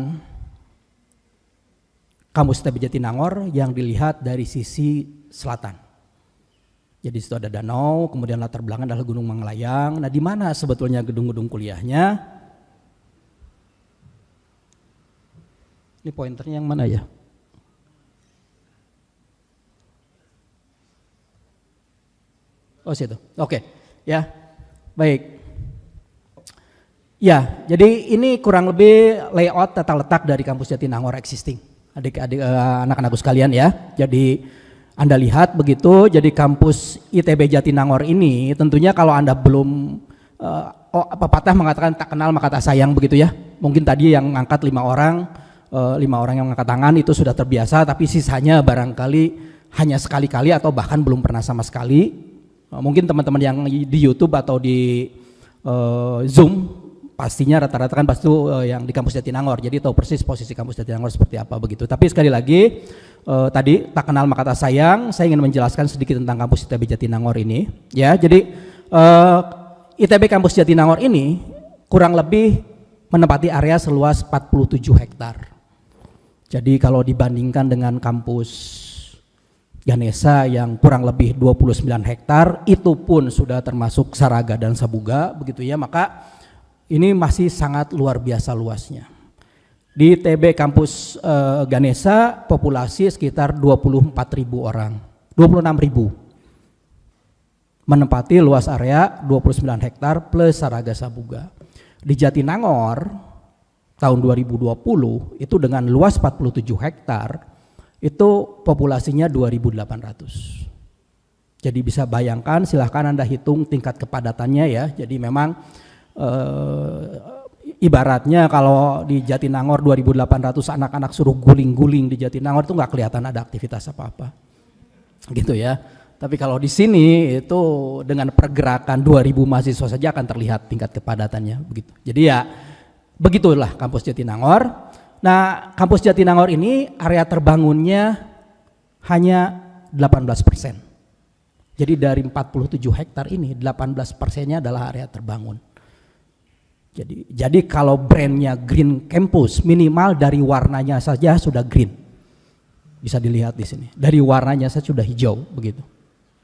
kampus ITB Jatinangor yang dilihat dari sisi selatan. Jadi situ ada danau, kemudian latar belakang adalah Gunung Manglayang. Nah, di mana sebetulnya gedung-gedung kuliahnya? Ini pointernya yang mana ya? Oh situ, oke, ya, baik. Ya, jadi ini kurang lebih layout tata letak dari kampus Jatinangor existing, adik-adik anak-anakku sekalian ya. Jadi Anda lihat begitu, jadi kampus ITB Jatinangor ini tentunya kalau Anda belum pepatah mengatakan tak kenal maka tak sayang begitu ya. Mungkin tadi yang ngangkat 5 orang yang mengangkat tangan itu sudah terbiasa, tapi sisanya barangkali hanya sekali-kali atau bahkan belum pernah sama sekali. Mungkin teman-teman yang di YouTube atau di Zoom pastinya rata-rata kan pasti yang di kampus Jatinangor, jadi tahu persis posisi kampus Jatinangor seperti apa begitu. Tapi sekali lagi tadi tak kenal maka tak sayang, saya ingin menjelaskan sedikit tentang kampus ITB Jatinangor ini ya. Jadi ITB kampus Jatinangor ini kurang lebih menempati area seluas 47 hektar. Jadi kalau dibandingkan dengan kampus Ganesa yang kurang lebih 29 hektar, itu pun sudah termasuk Saraga dan Sabuga begitu ya, maka ini masih sangat luar biasa luasnya. Di TB kampus Ganesa populasi sekitar 24.000 orang, 26.000, menempati luas area 29 hektar plus Saraga Sabuga. Di Jatinangor tahun 2020 itu dengan luas 47 hektar, itu populasinya 2.800. Jadi bisa bayangkan, silahkan Anda hitung tingkat kepadatannya ya. Jadi memang ibaratnya kalau di Jatinangor 2.800 anak-anak suruh guling-guling di Jatinangor itu nggak kelihatan ada aktivitas apa-apa, gitu ya. Tapi kalau di sini itu dengan pergerakan 2.000 mahasiswa saja akan terlihat tingkat kepadatannya begitu. Jadi ya begitulah kampus Jatinangor. Nah, kampus Jatinangor ini area terbangunnya hanya 18%. Jadi dari 47 hektar ini 18%-nya adalah area terbangun. Jadi kalau brandnya Green Campus, minimal dari warnanya saja sudah green. Bisa dilihat di sini. Dari warnanya saja sudah hijau begitu.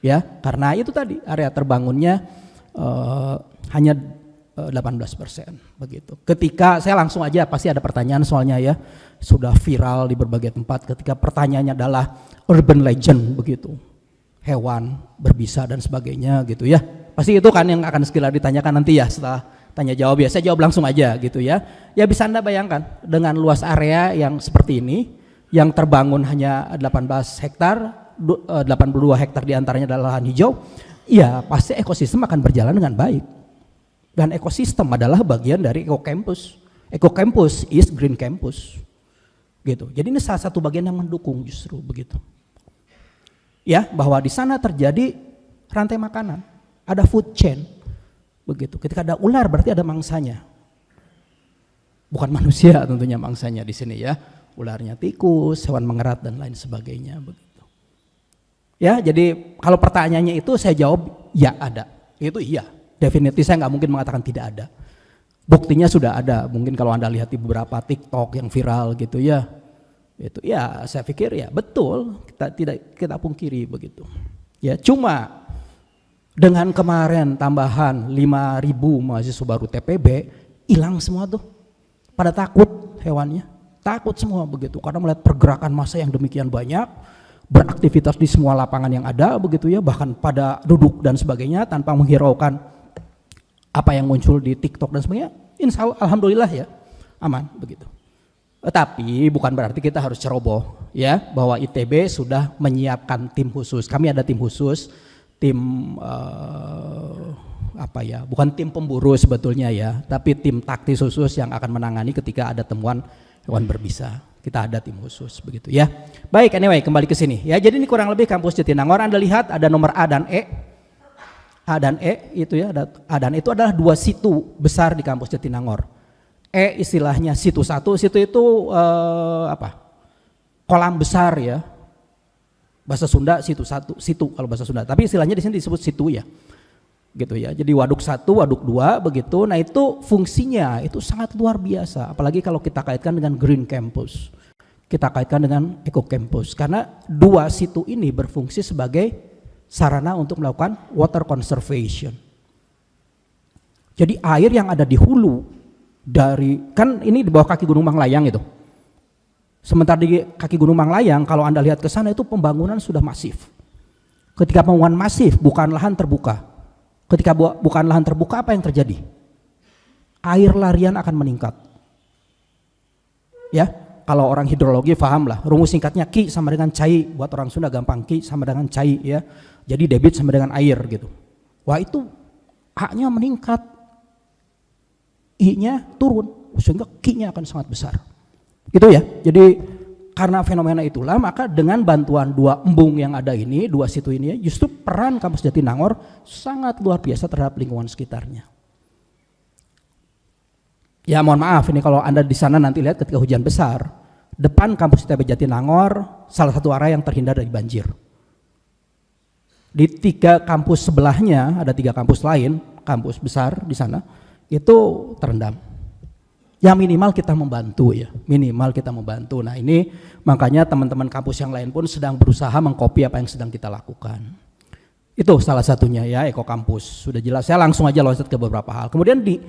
Ya, karena itu tadi area terbangunnya hanya 18% begitu. Ketika saya langsung aja pasti ada pertanyaan soalnya ya, sudah viral di berbagai tempat ketika pertanyaannya adalah urban legend begitu, hewan berbisa dan sebagainya gitu ya. Pasti itu kan yang akan segera ditanyakan nanti ya setelah tanya jawab ya. Saya jawab langsung aja gitu ya. Ya bisa Anda bayangkan dengan luas area yang seperti ini, yang terbangun hanya 18 hektar, 82 hektar diantaranya adalah lahan hijau, ya pasti ekosistem akan berjalan dengan baik. Dan ekosistem adalah bagian dari ekokampus. Ekokampus is green campus. Gitu. Jadi ini salah satu bagian yang mendukung justru begitu. Ya, bahwa di sana terjadi rantai makanan, ada food chain. Begitu. Ketika ada ular berarti ada mangsanya. Bukan manusia tentunya mangsanya di sini ya. Ularnya tikus, hewan mengerat dan lain sebagainya begitu. Ya, jadi kalau pertanyaannya itu saya jawab ya ada. Itu iya. Definitif saya nggak mungkin mengatakan tidak ada. Buktinya sudah ada. Mungkin kalau Anda lihat di beberapa TikTok yang viral gitu ya, itu ya saya pikir ya betul, kita pungkiri begitu. Ya cuma Dengan kemarin tambahan 5.000 mahasiswa baru TPB, hilang semua tuh. Pada takut hewannya, takut semua begitu karena melihat pergerakan massa yang demikian banyak, beraktivitas di semua lapangan yang ada begitu ya, bahkan pada duduk dan sebagainya tanpa menghiraukan apa yang muncul di TikTok dan sebagainya. Insya Allah, alhamdulillah ya, aman begitu. Tapi bukan berarti kita harus ceroboh ya, bahwa ITB sudah menyiapkan tim khusus. Kami ada tim khusus, tim bukan tim pemburu sebetulnya ya, tapi tim taktis khusus yang akan menangani ketika ada temuan hewan berbisa. Kita ada tim khusus begitu ya. Baik, anyway kembali ke sini ya. Jadi ini kurang lebih kampus Jatinangor. Anda lihat ada nomor A dan E. A dan E itu ya, A dan E itu adalah 2 situ besar di kampus Jatinangor. E istilahnya situ 1, situ itu kolam besar ya. Bahasa Sunda situ 1, situ kalau bahasa Sunda. Tapi istilahnya di sini disebut situ ya. Gitu ya. Jadi waduk 1, waduk 2 begitu. Nah, itu fungsinya itu sangat luar biasa. Apalagi kalau kita kaitkan dengan Green Campus. Kita kaitkan dengan Eco Campus karena 2 situ ini berfungsi sebagai sarana untuk melakukan water conservation. Jadi air yang ada di hulu dari, kan ini di bawah kaki Gunung Manglayang itu. Sementara di kaki Gunung Manglayang kalau Anda lihat ke sana itu pembangunan sudah masif. Ketika pembangunan masif bukan lahan terbuka. Ketika bukan lahan terbuka apa yang terjadi? Air larian akan meningkat. Ya, kalau orang hidrologi paham lah. Rumus singkatnya Ki sama dengan cai. Buat orang Sunda gampang, Ki sama dengan cai ya. Jadi debit sama dengan air gitu. Wah itu A-nya meningkat. I-nya turun. Sehingga Ki-nya akan sangat besar. Gitu ya. Jadi karena fenomena itulah maka dengan bantuan 2 embung yang ada ini, 2 situ ini justru peran kampus Jatinangor sangat luar biasa terhadap lingkungan sekitarnya. Ya mohon maaf ini kalau Anda di sana nanti lihat ketika hujan besar, depan kampus ITB Jatinangor salah satu area yang terhindar dari banjir. Di 3 kampus sebelahnya ada 3 kampus lain, kampus besar di sana itu terendam. Ya minimal kita membantu ya, minimal kita membantu. Nah ini makanya teman-teman kampus yang lain pun sedang berusaha mengcopy apa yang sedang kita lakukan. Itu salah satunya ya, Eco Campus. Sudah jelas, saya langsung aja loncat ke beberapa hal. Kemudian di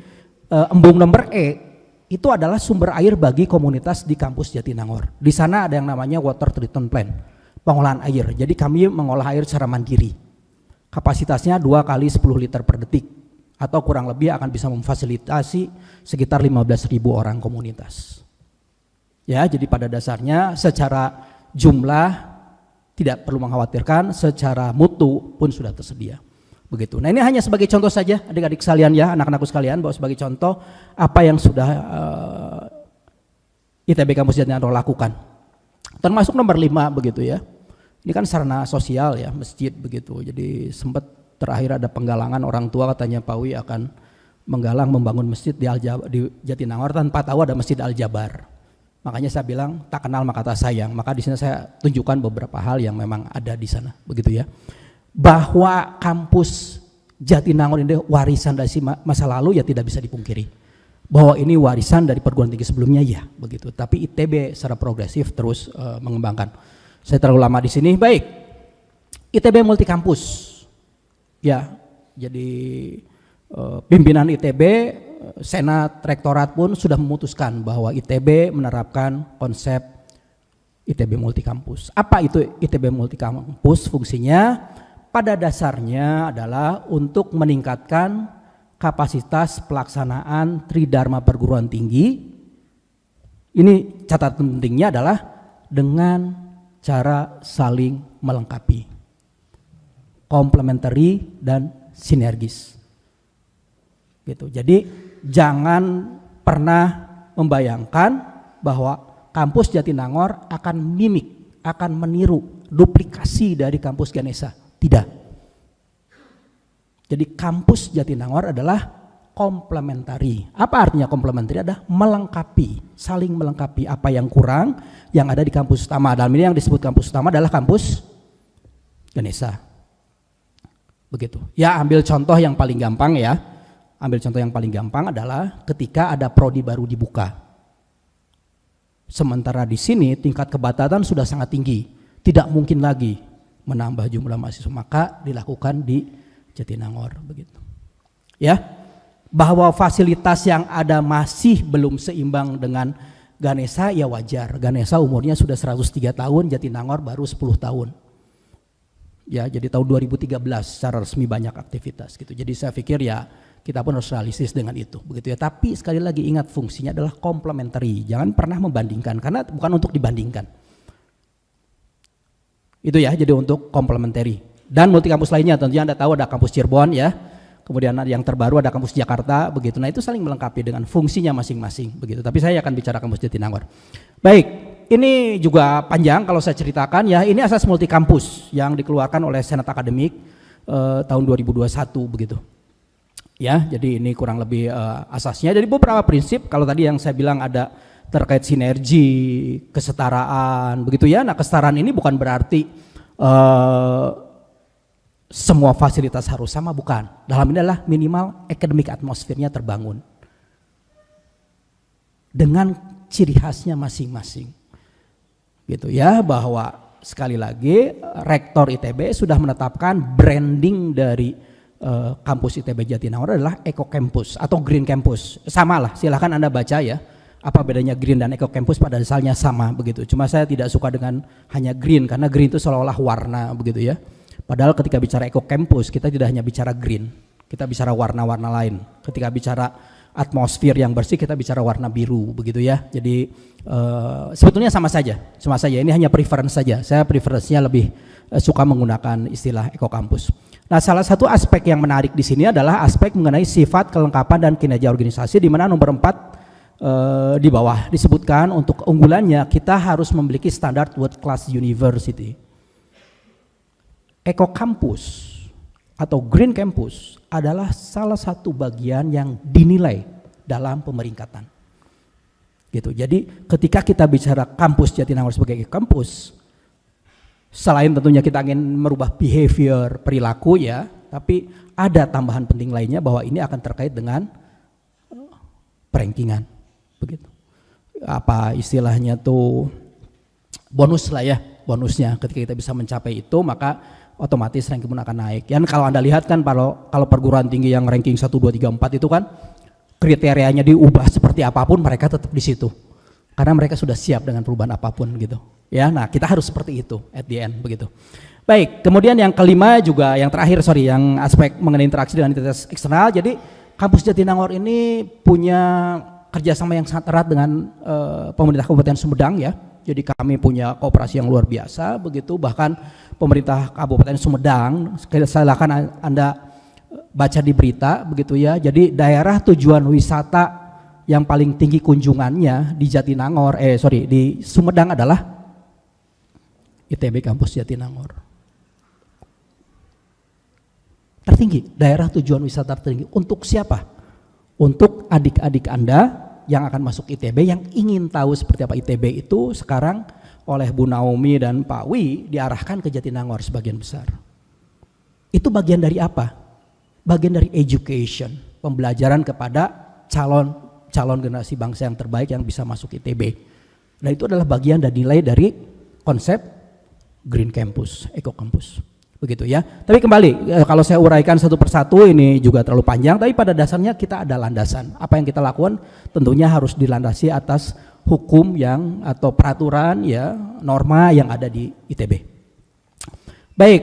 embung nomor E, itu adalah sumber air bagi komunitas di kampus Jatinangor. Di sana ada yang namanya water treatment plant, pengolahan air. Jadi kami mengolah air secara mandiri. Kapasitasnya 2 kali 10 liter per detik. Atau kurang lebih akan bisa memfasilitasi sekitar 15.000 orang komunitas. Ya, jadi pada dasarnya secara jumlah tidak perlu mengkhawatirkan, secara mutu pun sudah tersedia. Begitu. Nah ini hanya sebagai contoh saja adik-adik sekalian ya, anak-anakku sekalian, bahwa sebagai contoh apa yang sudah ITB Kampus Jatinangor lakukan. Termasuk nomor 5 begitu ya. Ini kan sarana sosial ya, masjid begitu. Jadi sempat terakhir ada penggalangan orang tua katanya Pak Wi akan menggalang membangun masjid di Jatinangor tanpa tahu ada Masjid Al-Jabar. Makanya saya bilang tak kenal maka tak sayang. Maka di sini saya tunjukkan beberapa hal yang memang ada di sana, begitu ya. Bahwa kampus Jatinangor ini warisan dari masa lalu ya tidak bisa dipungkiri. Bahwa ini warisan dari perguruan tinggi sebelumnya ya, begitu. Tapi ITB secara progresif terus mengembangkan. Saya terlalu lama di sini. Baik. ITB multi kampus. Ya, jadi pimpinan ITB, Senat, Rektorat pun sudah memutuskan bahwa ITB menerapkan konsep ITB multikampus. Apa itu ITB multikampus? Fungsinya pada dasarnya adalah untuk meningkatkan kapasitas pelaksanaan Tridharma perguruan tinggi. Ini catatan pentingnya adalah dengan cara saling melengkapi. Komplementari dan sinergis. Gitu. Jadi jangan pernah membayangkan bahwa kampus Jatinangor akan mimik, akan meniru duplikasi dari kampus Ganesha. Tidak. Jadi kampus Jatinangor adalah komplementari. Apa artinya komplementari? Adalah melengkapi, saling melengkapi apa yang kurang yang ada di kampus utama. Dalam ini yang disebut kampus utama adalah kampus Ganesha. Begitu. Ya ambil contoh yang paling gampang ya. Ambil contoh yang paling gampang adalah ketika ada prodi baru dibuka. Sementara di sini tingkat kebatatan sudah sangat tinggi. Tidak mungkin lagi menambah jumlah mahasiswa. Maka dilakukan di Jatinangor begitu. Ya, bahwa fasilitas yang ada masih belum seimbang dengan Ganesha ya wajar. Ganesha umurnya sudah 103 tahun, Jatinangor baru 10 tahun. Ya, jadi tahun 2013 secara resmi banyak aktivitas gitu. Jadi saya pikir ya kita pun harus realistis dengan itu begitu ya. Tapi sekali lagi ingat fungsinya adalah complementary. Jangan pernah membandingkan karena bukan untuk dibandingkan. Itu ya, jadi untuk complementary. Dan multi kampus lainnya tentunya Anda tahu ada kampus Cirebon ya. Kemudian yang terbaru ada kampus Jakarta begitu. Nah, itu saling melengkapi dengan fungsinya masing-masing begitu. Tapi saya akan bicara kampus Jatinangor. Baik, ini juga panjang kalau saya ceritakan ya. Ini asas multi kampus yang dikeluarkan oleh Senat Akademik tahun 2021 begitu. Ya, jadi ini kurang lebih asasnya. Jadi beberapa prinsip kalau tadi yang saya bilang ada terkait sinergi, kesetaraan begitu ya. Nah, kesetaraan ini bukan berarti semua fasilitas harus sama, bukan. Dalam ini adalah minimal akademik atmosfernya terbangun dengan ciri khasnya masing-masing. Gitu ya, bahwa sekali lagi Rektor ITB sudah menetapkan branding dari kampus ITB Jatinangor adalah Eco Campus atau Green Campus. Sama lah, silahkan Anda baca ya. Apa bedanya Green dan Eco Campus, pada dasarnya sama begitu. Cuma saya tidak suka dengan hanya Green karena Green itu seolah-olah warna begitu ya. Padahal ketika bicara Eco Campus kita tidak hanya bicara green, kita bicara warna-warna lain. Ketika bicara atmosfer yang bersih kita bicara warna biru begitu ya. Jadi sebetulnya sama saja. Ini hanya preference saja. Saya preferensinya lebih suka menggunakan istilah Eco Campus. Nah, salah satu aspek yang menarik di sini adalah aspek mengenai sifat, kelengkapan dan kinerja organisasi, di mana nomor 4 di bawah disebutkan untuk keunggulannya kita harus memiliki standar world class university. Eco Campus atau Green Campus adalah salah satu bagian yang dinilai dalam pemeringkatan. Gitu. Jadi ketika kita bicara kampus Jatinangor sebagai Eco Campus, selain tentunya kita ingin merubah behavior, perilaku ya, tapi ada tambahan penting lainnya bahwa ini akan terkait dengan perankingan. Begitu. Apa istilahnya tuh bonus lah ya, bonusnya ketika kita bisa mencapai itu maka otomatis ranking pun akan naik. Dan kalau Anda lihat kan kalau perguruan tinggi yang ranking 1, 2, 3, 4 itu kan kriterianya diubah seperti apapun mereka tetap di situ. Karena mereka sudah siap dengan perubahan apapun gitu. Ya, nah kita harus seperti itu at the end begitu. Baik, kemudian yang kelima juga yang terakhir yang aspek mengenai interaksi dengan entitas eksternal. Jadi kampus Jatinangor ini punya kerjasama yang sangat erat dengan pemerintah Kabupaten Sumedang ya. Jadi kami punya kooperasi yang luar biasa begitu, bahkan pemerintah Kabupaten Sumedang, silakan Anda baca di berita begitu ya. Jadi daerah tujuan wisata yang paling tinggi kunjungannya di Jatinangor, di Sumedang adalah ITB Kampus Jatinangor. Tertinggi, daerah tujuan wisata tertinggi. Untuk siapa? Untuk adik-adik Anda yang akan masuk ITB, yang ingin tahu seperti apa ITB itu sekarang oleh Bu Naomi dan Pak Wi diarahkan ke Jatinangor sebagian besar. Itu bagian dari apa? Bagian dari education, pembelajaran kepada calon generasi bangsa yang terbaik yang bisa masuk ITB. Nah, itu adalah bagian dan nilai dari konsep Green Campus, Eco Campus. Begitu ya. Tapi kembali, kalau saya uraikan satu persatu ini juga terlalu panjang, tapi pada dasarnya kita ada landasan. Apa yang kita lakukan tentunya harus dilandasi atas hukum yang atau peraturan ya, norma yang ada di ITB. Baik.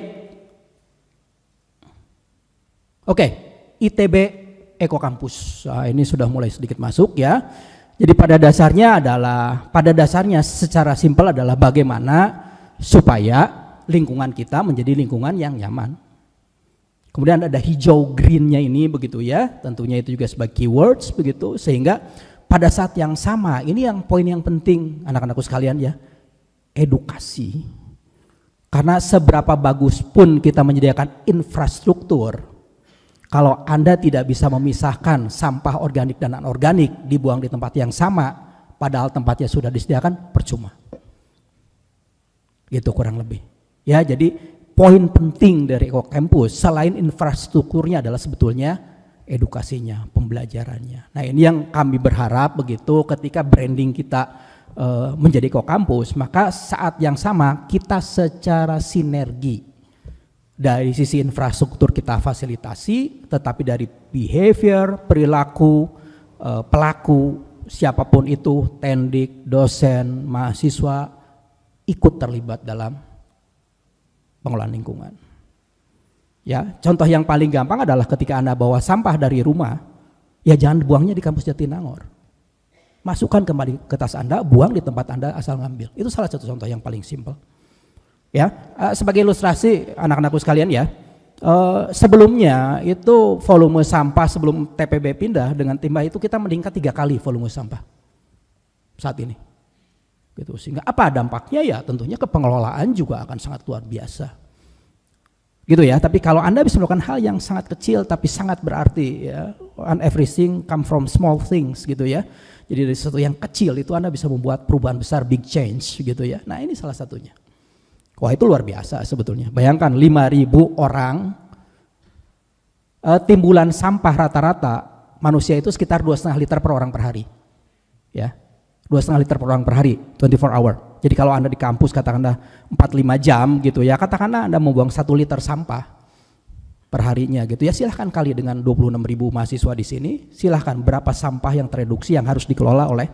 Oke, ITB Eco Campus. Nah, ini sudah mulai sedikit masuk ya. Jadi pada dasarnya secara simpel adalah bagaimana supaya lingkungan kita menjadi lingkungan yang nyaman. Kemudian ada hijau greennya ini begitu ya, tentunya itu juga sebagai keywords begitu, sehingga pada saat yang sama, ini yang poin yang penting anak-anakku sekalian ya, edukasi. Karena seberapa bagus pun kita menyediakan infrastruktur, kalau Anda tidak bisa memisahkan sampah organik dan anorganik dibuang di tempat yang sama, padahal tempatnya sudah disediakan, percuma. Gitu kurang lebih. Ya, jadi poin penting dari Eco Campus selain infrastrukturnya adalah sebetulnya edukasinya, pembelajarannya. Nah, ini yang kami berharap begitu ketika branding kita menjadi Eco Campus, maka saat yang sama kita secara sinergi dari sisi infrastruktur kita fasilitasi, tetapi dari behavior, perilaku, pelaku, siapapun itu, tendik, dosen, mahasiswa, ikut terlibat dalam pengelolaan lingkungan. Ya, contoh yang paling gampang adalah ketika Anda bawa sampah dari rumah, ya jangan buangnya di kampus Jatinangor. Masukkan kembali ke tas Anda, buang di tempat Anda asal ngambil. Itu salah satu contoh yang paling simpel. Ya, sebagai ilustrasi anak-anakku sekalian ya, sebelumnya itu volume sampah sebelum TPB pindah dengan timah itu kita meningkat 3 kali volume sampah saat ini. Gitu, sehingga apa dampaknya ya tentunya ke pengelolaan juga akan sangat luar biasa. Gitu ya, tapi kalau Anda bisa melakukan hal yang sangat kecil tapi sangat berarti ya, and everything come from small things gitu ya. Jadi dari sesuatu yang kecil itu Anda bisa membuat perubahan besar, big change gitu ya. Nah ini salah satunya. Wah itu luar biasa sebetulnya. Bayangkan 5.000 orang, timbulan sampah rata-rata manusia itu sekitar 2,5 liter per orang per hari. Ya, 2,5 liter per orang per hari, 24 hour. Jadi kalau Anda di kampus katakanlah 4-5 jam gitu ya, katakanlah Anda membuang 1 liter sampah per harinya gitu ya, silahkan kali dengan 26.000 mahasiswa di sini, silahkan berapa sampah yang tereduksi yang harus dikelola oleh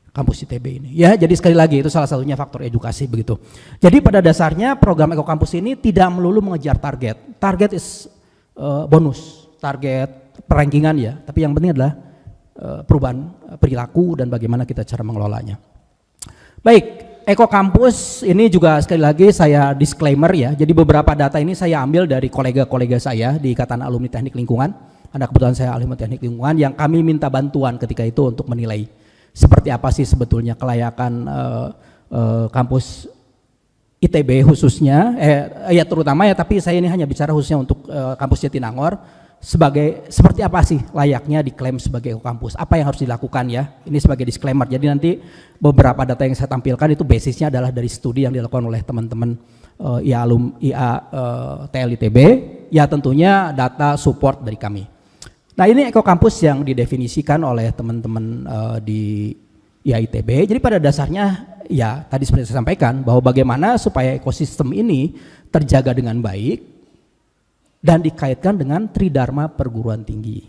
kampus ITB ini. Ya, jadi sekali lagi itu salah satunya faktor edukasi begitu. Jadi pada dasarnya program Eko Kampus ini tidak melulu mengejar target. Target is bonus, target perankingan ya, tapi yang penting adalah perubahan perilaku dan bagaimana kita cara mengelolanya. Baik, Eko Kampus ini juga sekali lagi saya disclaimer ya. Jadi beberapa data ini saya ambil dari kolega-kolega saya di Ikatan Alumni Teknik Lingkungan. Ada kebetulan saya alumni Teknik Lingkungan yang kami minta bantuan ketika itu untuk menilai seperti apa sih sebetulnya kelayakan kampus ITB khususnya, ya terutama ya, tapi saya ini hanya bicara khususnya untuk kampus Jatinangor. Seperti apa sih layaknya diklaim sebagai kampus, apa yang harus dilakukan ya, ini sebagai disclaimer. Jadi nanti beberapa data yang saya tampilkan itu basisnya adalah dari studi yang dilakukan oleh teman-teman IA TL ITB, ya tentunya data support dari kami. Nah ini Eko Kampus yang didefinisikan oleh teman-teman di IA ITB. Jadi pada dasarnya ya tadi seperti saya sampaikan bahwa bagaimana supaya ekosistem ini terjaga dengan baik dan dikaitkan dengan Tridharma perguruan tinggi.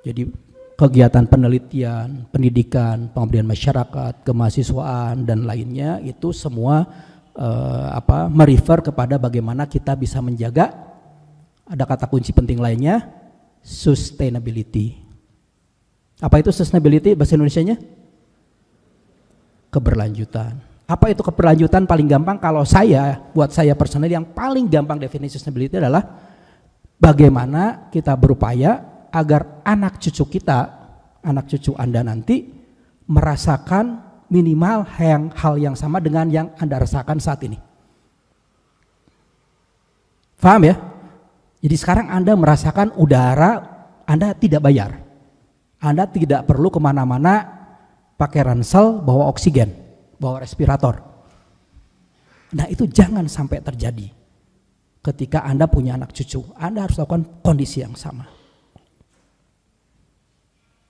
Jadi kegiatan penelitian, pendidikan, pengabdian masyarakat, kemahasiswaan dan lainnya itu semua merefer kepada bagaimana kita bisa menjaga, ada kata kunci penting lainnya, sustainability. Apa itu sustainability bahasa Indonesianya? Keberlanjutan. Apa itu keberlanjutan? Paling gampang kalau buat saya personal yang paling gampang definisi sustainability adalah bagaimana kita berupaya agar anak cucu kita, anak cucu Anda nanti merasakan minimal hal yang sama dengan yang Anda rasakan saat ini. Paham ya? Jadi sekarang Anda merasakan udara, Anda tidak bayar. Anda tidak perlu kemana-mana pakai ransel bawa oksigen, bawa respirator. Nah itu jangan sampai terjadi ketika Anda punya anak cucu. Anda harus lakukan kondisi yang sama.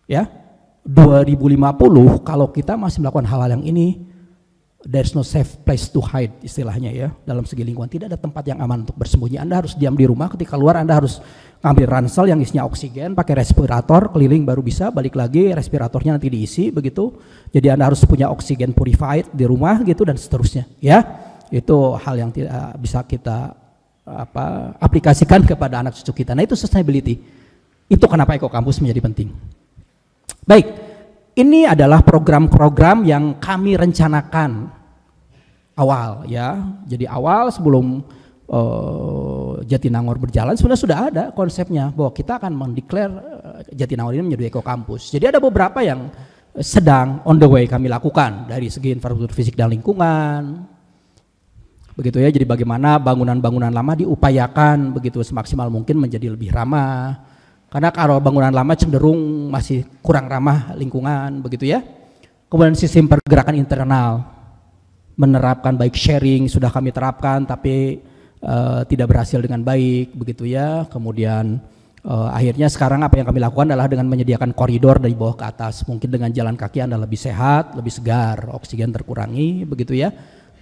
Ya, 2050 kalau kita masih melakukan hal-hal yang ini, there's no safe place to hide istilahnya ya, dalam segi lingkungan tidak ada tempat yang aman untuk bersembunyi. Anda harus diam di rumah, ketika keluar Anda harus ngambil ransel yang isinya oksigen, pakai respirator keliling baru bisa, balik lagi respiratornya nanti diisi begitu. Jadi Anda harus punya oksigen purified di rumah gitu dan seterusnya ya. Itu hal yang tidak bisa kita aplikasikan kepada anak cucu kita. Nah itu sustainability. Itu kenapa Eko Kampus menjadi penting. Baik, ini adalah program-program yang kami rencanakan awal ya. Jadi awal sebelum Jatinangor berjalan sebenarnya sudah ada konsepnya bahwa kita akan mendeklar Jatinangor ini menjadi Eko Kampus. Jadi ada beberapa yang sedang on the way kami lakukan dari segi infrastruktur fisik dan lingkungan. Begitu ya, jadi bagaimana bangunan-bangunan lama diupayakan begitu semaksimal mungkin menjadi lebih ramah. Karena kalau bangunan lama cenderung masih kurang ramah lingkungan begitu ya. Kemudian sistem pergerakan internal, menerapkan bike sharing sudah kami terapkan tapi tidak berhasil dengan baik begitu ya. Kemudian akhirnya sekarang apa yang kami lakukan adalah dengan menyediakan koridor dari bawah ke atas. Mungkin dengan jalan kaki Anda lebih sehat, lebih segar, oksigen terkurangi begitu ya.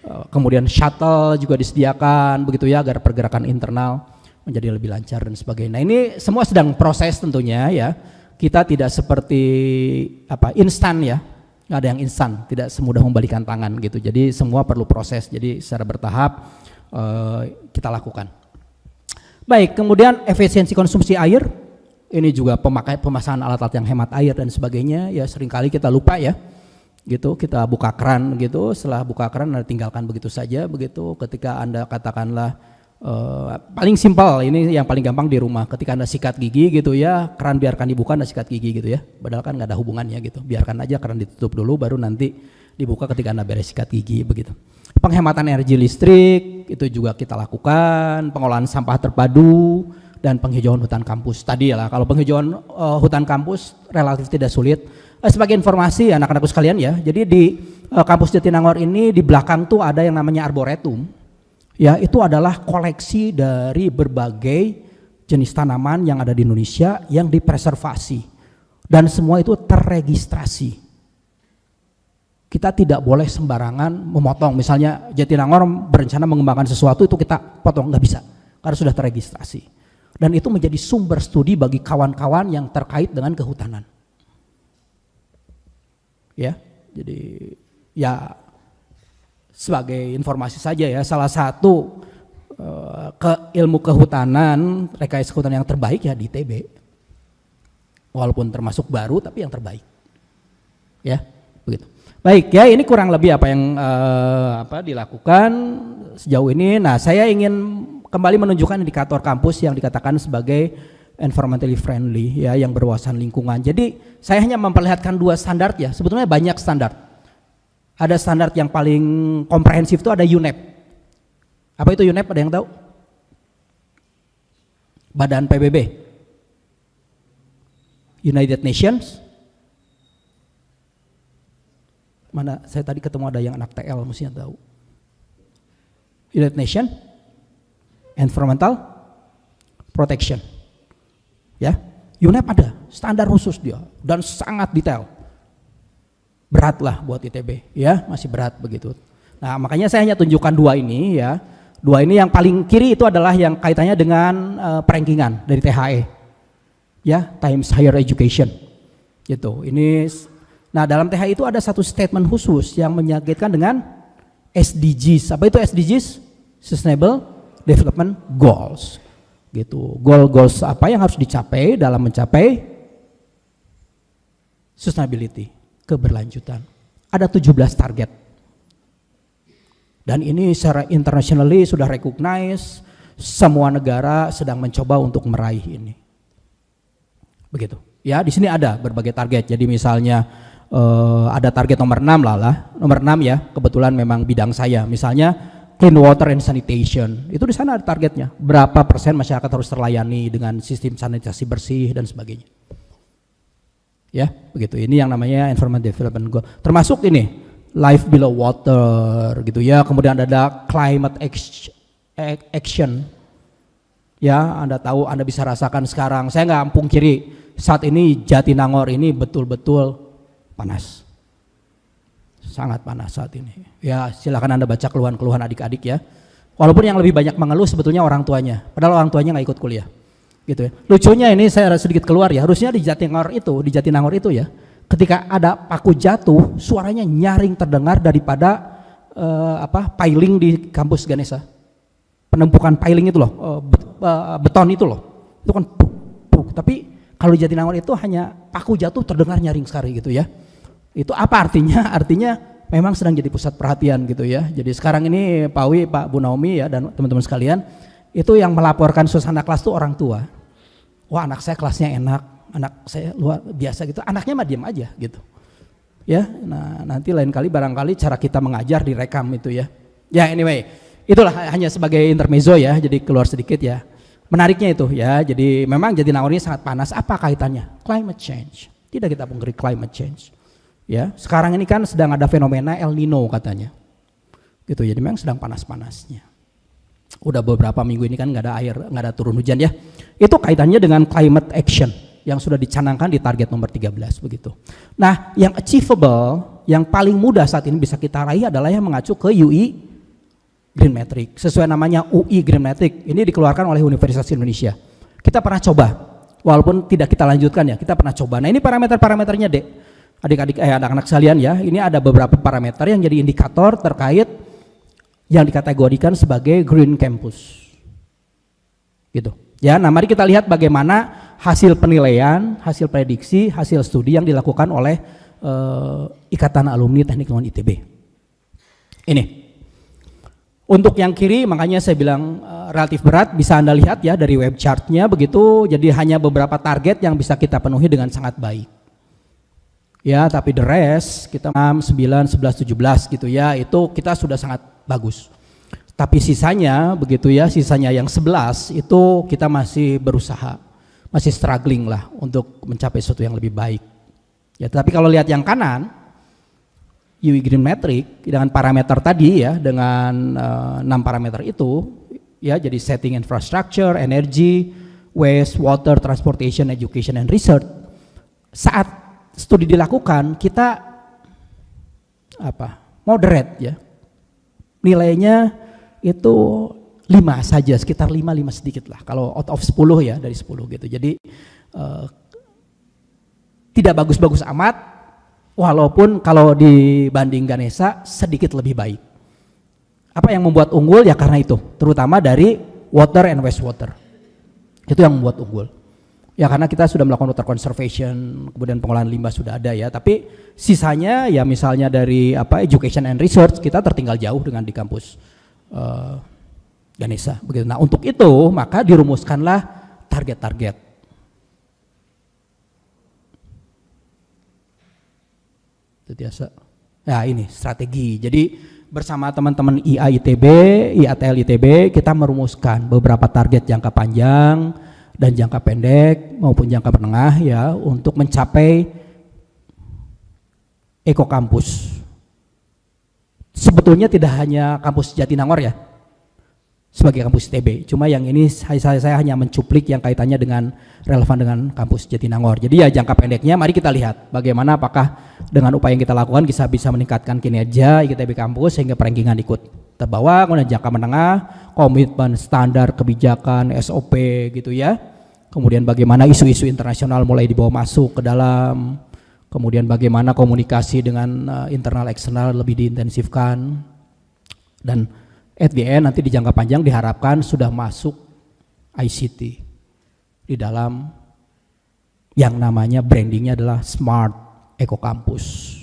Kemudian shuttle juga disediakan begitu ya agar pergerakan internal menjadi lebih lancar dan sebagainya. Nah, ini semua sedang proses tentunya ya. Kita tidak seperti instan ya. Nggak ada yang instan, tidak semudah membalikan tangan gitu. Jadi semua perlu proses. Jadi secara bertahap kita lakukan. Baik, kemudian efisiensi konsumsi air. Ini juga pemasangan alat-alat yang hemat air dan sebagainya. Ya seringkali kita lupa ya. Gitu, kita buka keran gitu, setelah buka keran Anda tinggalkan begitu saja begitu. Ketika Anda katakanlah paling simpel, ini yang paling gampang di rumah, ketika Anda sikat gigi gitu ya, keran biarkan dibuka, Anda sikat gigi gitu ya, padahal kan nggak ada hubungannya gitu, biarkan aja keran ditutup dulu baru nanti dibuka ketika Anda beres sikat gigi begitu. Penghematan energi listrik itu juga kita lakukan, pengolahan sampah terpadu dan penghijauan hutan kampus tadi ya lah. Kalau penghijauan hutan kampus relatif tidak sulit. Sebagai informasi anak-anakku sekalian ya, jadi di kampus Jatinangor ini di belakang tuh ada yang namanya arboretum. Ya, itu adalah koleksi dari berbagai jenis tanaman yang ada di Indonesia yang dipreservasi. Dan semua itu terregistrasi. Kita tidak boleh sembarangan memotong. Misalnya Jatinangor berencana mengembangkan sesuatu itu kita potong, nggak bisa. Karena sudah terregistrasi. Dan itu menjadi sumber studi bagi kawan-kawan yang terkait dengan kehutanan. Ya, jadi ya sebagai informasi saja ya, salah satu ilmu kehutanan, rekayasa kehutanan yang terbaik ya di ITB. Walaupun termasuk baru tapi yang terbaik. Ya, begitu. Baik ya, ini kurang lebih apa yang dilakukan sejauh ini. Nah, saya ingin kembali menunjukkan indikator kampus yang dikatakan sebagai environmentally friendly ya, yang berwawasan lingkungan. Jadi saya hanya memperlihatkan 2 standar ya, sebetulnya banyak standar. Ada standar yang paling komprehensif itu ada UNEP. Apa itu UNEP, ada yang tahu? Badan PBB, United Nations. Mana saya tadi ketemu ada yang anak TL mestinya tahu. United Nations Environmental Protection. Ya, UNEP ada standar khusus dia dan sangat detail. Berat lah buat ITB, ya masih berat begitu. Nah makanya saya hanya tunjukkan 2 ini ya. 2 ini yang paling kiri itu adalah yang kaitannya dengan perankingan dari THE, ya Times Higher Education, gitu. Ini, nah dalam THE itu ada satu statement khusus yang mengaitkan dengan SDGs. Apa itu SDGs? Sustainable Development Goals. Gitu. Goals apa yang harus dicapai dalam mencapai sustainability, keberlanjutan. Ada 17 target. Dan ini secara internationally sudah recognize, semua negara sedang mencoba untuk meraih ini. Begitu. Ya, di sini ada berbagai target. Jadi misalnya ada target nomor 6 lah. Nomor 6 ya, kebetulan memang bidang saya. Misalnya clean water and sanitation, itu di sana ada targetnya. Berapa persen masyarakat harus terlayani dengan sistem sanitasi bersih dan sebagainya. Ya, begitu. Ini yang namanya environment development goal. Termasuk ini, life below water, gitu ya. Kemudian ada climate action. Ya, Anda tahu, Anda bisa rasakan sekarang. Saya nggak pungkiri, saat ini Jatinangor ini betul-betul panas. Sangat panas saat ini. Ya silakan Anda baca keluhan-keluhan adik-adik ya. Walaupun yang lebih banyak mengeluh sebetulnya orang tuanya. Padahal orang tuanya nggak ikut kuliah. Gitu ya. Lucunya ini saya sedikit keluar ya. Harusnya di Jatinangor itu ya. Ketika ada paku jatuh, suaranya nyaring terdengar daripada piling di kampus Ganesha. Penumpukan piling itu loh, beton itu loh. Itu kan puk. Tapi kalau di Jatinangor itu hanya paku jatuh terdengar nyaring sekali gitu ya. Itu apa artinya? Artinya memang sedang jadi pusat perhatian gitu ya. Jadi sekarang ini Pak Wi, Pak Bu Naomi ya dan teman-teman sekalian, itu yang melaporkan suasana kelas itu orang tua. Wah anak saya kelasnya enak, anak saya luar biasa gitu. Anaknya mah diam aja gitu. Ya, nah nanti lain kali barangkali cara kita mengajar direkam itu ya. Ya anyway, itulah hanya sebagai intermezzo ya. Jadi keluar sedikit ya. Menariknya itu ya. Jadi memang Jatinangor ini sangat panas. Apa kaitannya? Climate change. Tidak kita pungkiri climate change. Ya, sekarang ini kan sedang ada fenomena El Nino katanya. Gitu, jadi memang sedang panas-panasnya. Udah beberapa minggu ini kan nggak ada air, nggak ada turun hujan ya. Itu kaitannya dengan climate action yang sudah dicanangkan di target nomor 13 begitu. Nah, yang achievable, yang paling mudah saat ini bisa kita raih adalah yang mengacu ke UI Green Metric. Sesuai namanya UI Green Metric. Ini dikeluarkan oleh Universitas Indonesia. Kita pernah coba, walaupun tidak kita lanjutkan ya, kita pernah coba. Nah ini parameter-parameternya dek, adik-adik, anak-anak sekalian ya. Ini ada beberapa parameter yang jadi indikator terkait yang dikategorikan sebagai Green Campus. Gitu. Ya, nah mari kita lihat bagaimana hasil penilaian, hasil prediksi, hasil studi yang dilakukan oleh Ikatan Alumni Teknik Lingkungan ITB. Ini. Untuk yang kiri makanya saya bilang relatif berat, bisa Anda lihat ya dari web chartnya begitu, jadi hanya beberapa target yang bisa kita penuhi dengan sangat baik. Ya, tapi the rest kita 6, 9, 11, 17 gitu ya, itu kita sudah sangat bagus. Tapi sisanya begitu ya, sisanya yang 11 itu kita masih berusaha, masih struggling lah untuk mencapai sesuatu yang lebih baik. Ya, tapi kalau lihat yang kanan, UI Green Metric dengan parameter tadi ya, dengan 6 parameter itu ya, jadi setting infrastructure, energy, waste, water, transportation, education, and research. Saat studi dilakukan kita moderate ya, nilainya itu 5 saja, sekitar 5 sedikit lah, kalau out of 10 ya, dari 10 gitu. Jadi tidak bagus-bagus amat, walaupun kalau dibanding Ganesha sedikit lebih baik. Apa yang membuat unggul ya karena itu, terutama dari water and wastewater. Itu yang membuat unggul. Ya karena kita sudah melakukan water conservation, kemudian pengolahan limbah sudah ada ya, tapi sisanya ya misalnya dari education and research kita tertinggal jauh dengan di kampus Ganesha begitu. Nah, untuk itu maka dirumuskanlah target-target. Itu biasa. Ya ini strategi. Jadi bersama teman-teman IAITB, IATL ITB kita merumuskan beberapa target jangka panjang dan jangka pendek maupun jangka menengah ya untuk mencapai ekokampus. Sebetulnya tidak hanya kampus Jatinangor ya sebagai kampus ITB, cuma yang ini saya hanya mencuplik yang kaitannya dengan relevan dengan kampus Jatinangor. Jadi ya jangka pendeknya mari kita lihat bagaimana apakah dengan upaya yang kita lakukan kita bisa meningkatkan kinerja ITB kampus sehingga perankingan ikut terbawa. Kemudian jangka menengah, komitmen standar kebijakan SOP gitu ya. Kemudian bagaimana isu-isu internasional mulai dibawa masuk ke dalam. Kemudian bagaimana komunikasi dengan internal eksternal lebih diintensifkan. Dan at the end nanti di jangka panjang diharapkan sudah masuk ICT di dalam yang namanya brandingnya adalah Smart Eco Campus.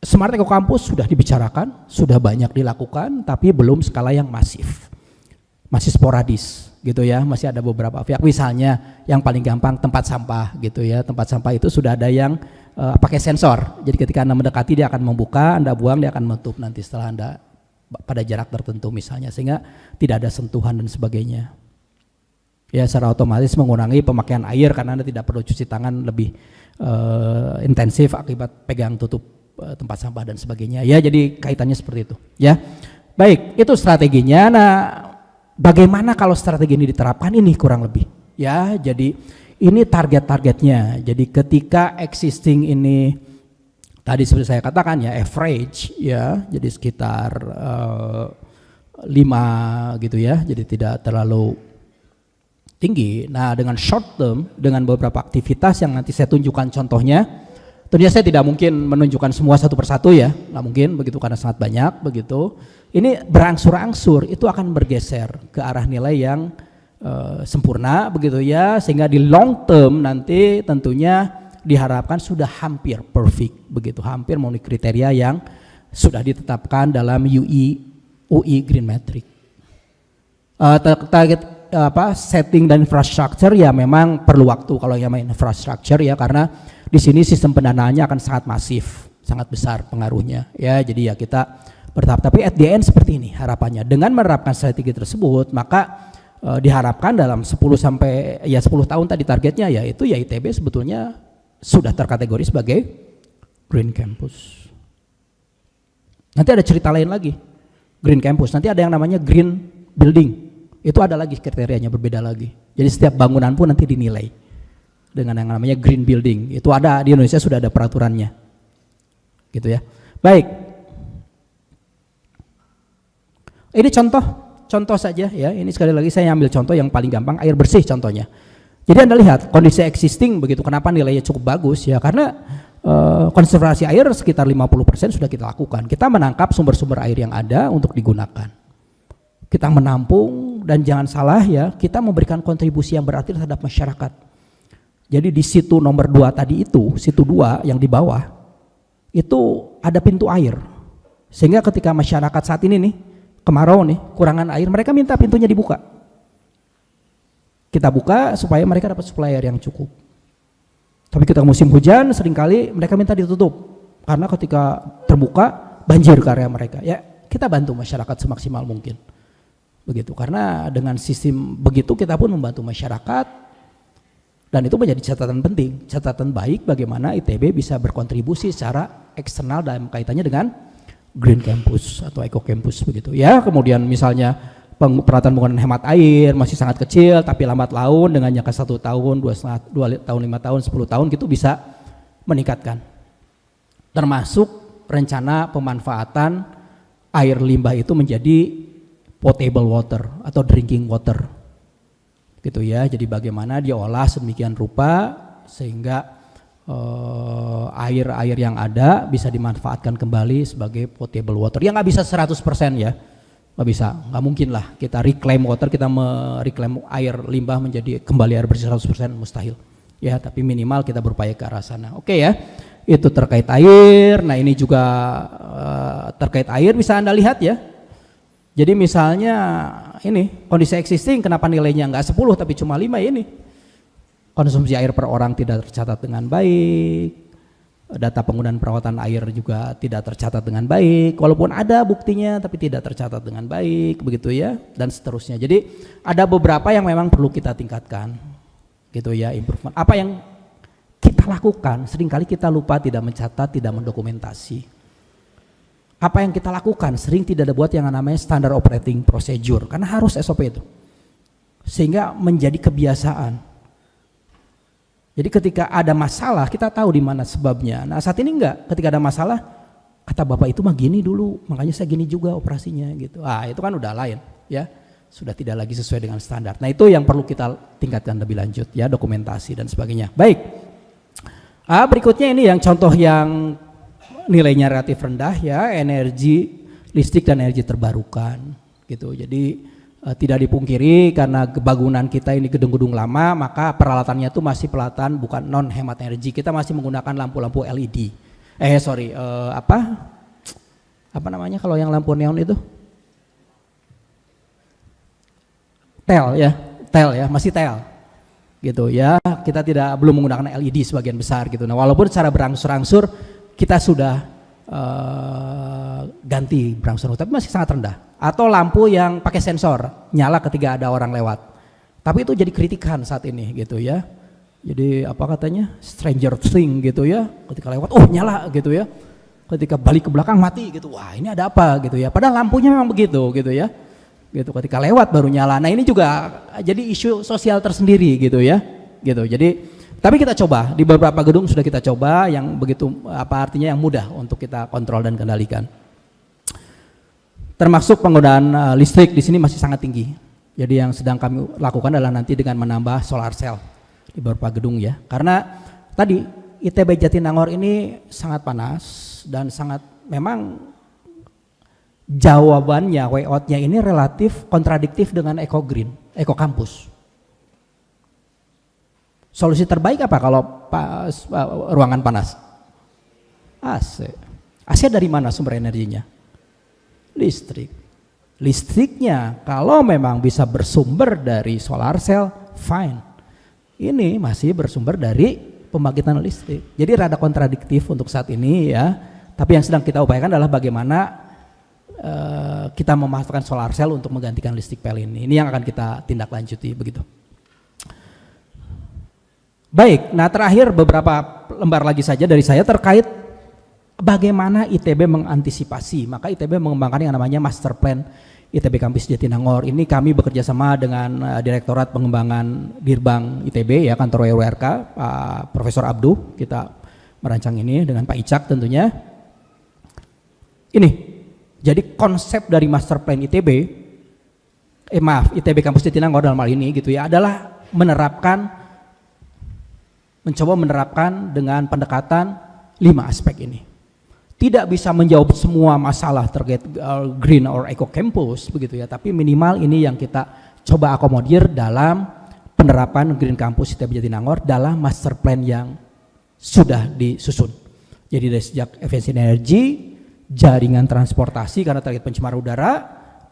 Smart Eco Campus sudah dibicarakan, sudah banyak dilakukan, tapi belum skala yang masif, masih sporadis gitu ya, masih ada beberapa pihak. Misalnya yang paling gampang tempat sampah gitu ya, tempat sampah itu sudah ada yang pakai sensor. Jadi ketika Anda mendekati dia akan membuka, Anda buang dia akan menutup nanti setelah Anda pada jarak tertentu misalnya, sehingga tidak ada sentuhan dan sebagainya. Ya secara otomatis mengurangi pemakaian air karena Anda tidak perlu cuci tangan lebih intensif akibat pegang tutup tempat sampah dan sebagainya. Ya jadi kaitannya seperti itu. Ya baik, itu strateginya. Nah bagaimana kalau strategi ini diterapkan ini kurang lebih. Ya jadi ini target-targetnya. Jadi ketika existing ini tadi seperti saya katakan ya average ya, jadi sekitar 5 gitu ya, jadi tidak terlalu tinggi. Nah dengan short term, dengan beberapa aktivitas yang nanti saya tunjukkan contohnya, tentunya saya tidak mungkin menunjukkan semua satu persatu ya, nggak mungkin begitu karena sangat banyak begitu. Ini berangsur-angsur itu akan bergeser ke arah nilai yang sempurna begitu ya, sehingga di long term nanti tentunya diharapkan sudah hampir perfect begitu, hampir memenuhi kriteria yang sudah ditetapkan dalam UI Green Metric. Target setting dan infrastructure ya memang perlu waktu kalau yang main infrastructure ya, karena di sini sistem pendanaannya akan sangat masif, sangat besar pengaruhnya ya. Jadi ya kita bertahap, tapi at the end seperti ini harapannya. Dengan menerapkan strategi tersebut maka diharapkan dalam 10 tahun tadi targetnya ya itu ya ITB sebetulnya sudah terkategori sebagai Green Campus. Nanti ada cerita lain lagi, Green Campus. Nanti ada yang namanya Green Building. Itu ada lagi kriterianya berbeda lagi. Jadi setiap bangunan pun nanti dinilai dengan yang namanya Green Building. Itu ada di Indonesia, sudah ada peraturannya. Gitu ya. Baik. Ini contoh saja ya. Ini sekali lagi saya ambil contoh yang paling gampang, air bersih contohnya. Jadi Anda lihat kondisi existing begitu, kenapa nilainya cukup bagus ya, karena konservasi air sekitar 50% sudah kita lakukan. Kita menangkap sumber-sumber air yang ada untuk digunakan. Kita menampung, dan jangan salah ya, kita memberikan kontribusi yang berarti terhadap masyarakat. Jadi di situ nomor 2 tadi itu, situ 2 yang di bawah, itu ada pintu air. Sehingga ketika masyarakat saat ini nih, kemarau nih, kurangan air, mereka minta pintunya dibuka. Kita buka supaya mereka dapat suplai air yang cukup. Tapi ketika musim hujan seringkali mereka minta ditutup karena ketika terbuka banjir ke area mereka. Ya, kita bantu masyarakat semaksimal mungkin. Begitu. Karena dengan sistem begitu kita pun membantu masyarakat, dan itu menjadi catatan penting, catatan baik bagaimana ITB bisa berkontribusi secara eksternal dalam kaitannya dengan Green Campus atau Eco Campus begitu. Ya, kemudian misalnya peralatan penggunaan hemat air masih sangat kecil, tapi lambat laun dengan jangka 1 tahun, 2 tahun, 5 tahun, 10 tahun gitu bisa meningkatkan. Termasuk rencana pemanfaatan air limbah itu menjadi potable water atau drinking water. Gitu ya. Jadi bagaimana diolah sedemikian rupa sehingga air-air yang ada bisa dimanfaatkan kembali sebagai potable water. Ya nggak bisa 100% ya. Nggak bisa, nggak mungkin lah kita reclaim water, kita mereclaim air limbah menjadi kembali air bersih 100%, mustahil ya, tapi minimal kita berupaya ke arah sana. Oke ya, itu terkait air. Nah ini juga terkait air bisa Anda lihat ya. Jadi misalnya ini kondisi existing, kenapa nilainya nggak 10 tapi cuma 5 ini, konsumsi air per orang tidak tercatat dengan baik, data penggunaan perawatan air juga tidak tercatat dengan baik, walaupun ada buktinya tapi tidak tercatat dengan baik, begitu ya, dan seterusnya. Jadi ada beberapa yang memang perlu kita tingkatkan, gitu ya, improvement. Apa yang kita lakukan, seringkali kita lupa, tidak mencatat, tidak mendokumentasi. Apa yang kita lakukan, sering tidak ada buat yang namanya standard operating procedure, karena harus SOP itu, sehingga menjadi kebiasaan. Jadi ketika ada masalah kita tahu di mana sebabnya. Nah saat ini enggak, ketika ada masalah kata bapak itu mah gini dulu, makanya saya gini juga operasinya gitu. Itu kan udah lain ya, sudah tidak lagi sesuai dengan standar. Nah itu yang perlu kita tingkatkan lebih lanjut ya, dokumentasi dan sebagainya. Baik, berikutnya ini yang contoh yang nilainya relatif rendah ya, energi listrik dan energi terbarukan gitu. Jadi tidak dipungkiri karena bangunan kita ini gedung-gedung lama, maka peralatannya itu masih peralatan bukan non hemat energi. Kita masih menggunakan lampu-lampu LED. Apa namanya kalau yang lampu neon itu? Tel ya, masih tel. Gitu ya. Kita belum menggunakan LED sebagian besar gitu. Nah, walaupun secara berangsur-angsur kita sudah ganti berangsur-angsur, tapi masih sangat rendah. Atau lampu yang pakai sensor nyala ketika ada orang lewat, tapi itu jadi kritikan saat ini gitu ya. Jadi apa katanya, stranger thing gitu ya, ketika lewat nyala gitu ya, ketika balik ke belakang mati gitu, wah ini ada apa gitu ya, padahal lampunya memang begitu gitu ya, gitu ketika lewat baru nyala. Nah ini juga jadi isu sosial tersendiri gitu ya, gitu. Jadi tapi kita coba di beberapa gedung sudah kita coba yang begitu artinya yang mudah untuk kita kontrol dan kendalikan. Termasuk penggunaan listrik di sini masih sangat tinggi. Jadi yang sedang kami lakukan adalah nanti dengan menambah solar cell di beberapa gedung ya. Karena tadi ITB Jatinangor ini sangat panas dan sangat memang jawabannya, way out-nya ini relatif kontradiktif dengan Eco Green, Eco Campus. Solusi terbaik apa kalau ruangan panas? AC. AC dari mana sumber energinya? Listrik. Listriknya kalau memang bisa bersumber dari solar cell, fine. Ini masih bersumber dari pembangkitan listrik. Jadi rada kontradiktif untuk saat ini ya. Tapi yang sedang kita upayakan adalah bagaimana kita memanfaatkan solar cell untuk menggantikan listrik PLN ini. Ini yang akan kita tindak lanjuti begitu. Baik, nah terakhir beberapa lembar lagi saja dari saya terkait bagaimana ITB mengantisipasi. Maka ITB mengembangkan yang namanya Master Plan ITB Kampus Jatinangor. Ini kami bekerja sama dengan Direktorat Pengembangan Dirbank ITB ya, kantor WRK, Pak Profesor Abduh. Kita merancang ini dengan Pak Icak tentunya. Ini Jadi konsep dari master plan ITB, ITB Kampus Jatinangor dalam hal ini gitu ya, adalah mencoba menerapkan dengan pendekatan 5 aspek ini. Tidak bisa menjawab semua masalah terkait green or eco campus begitu ya, tapi minimal ini yang kita coba akomodir dalam penerapan Green Campus ITB Jatinangor dalam master plan yang sudah disusun. Jadi dari sejak efisiensi energi, jaringan transportasi karena terkait pencemaran udara,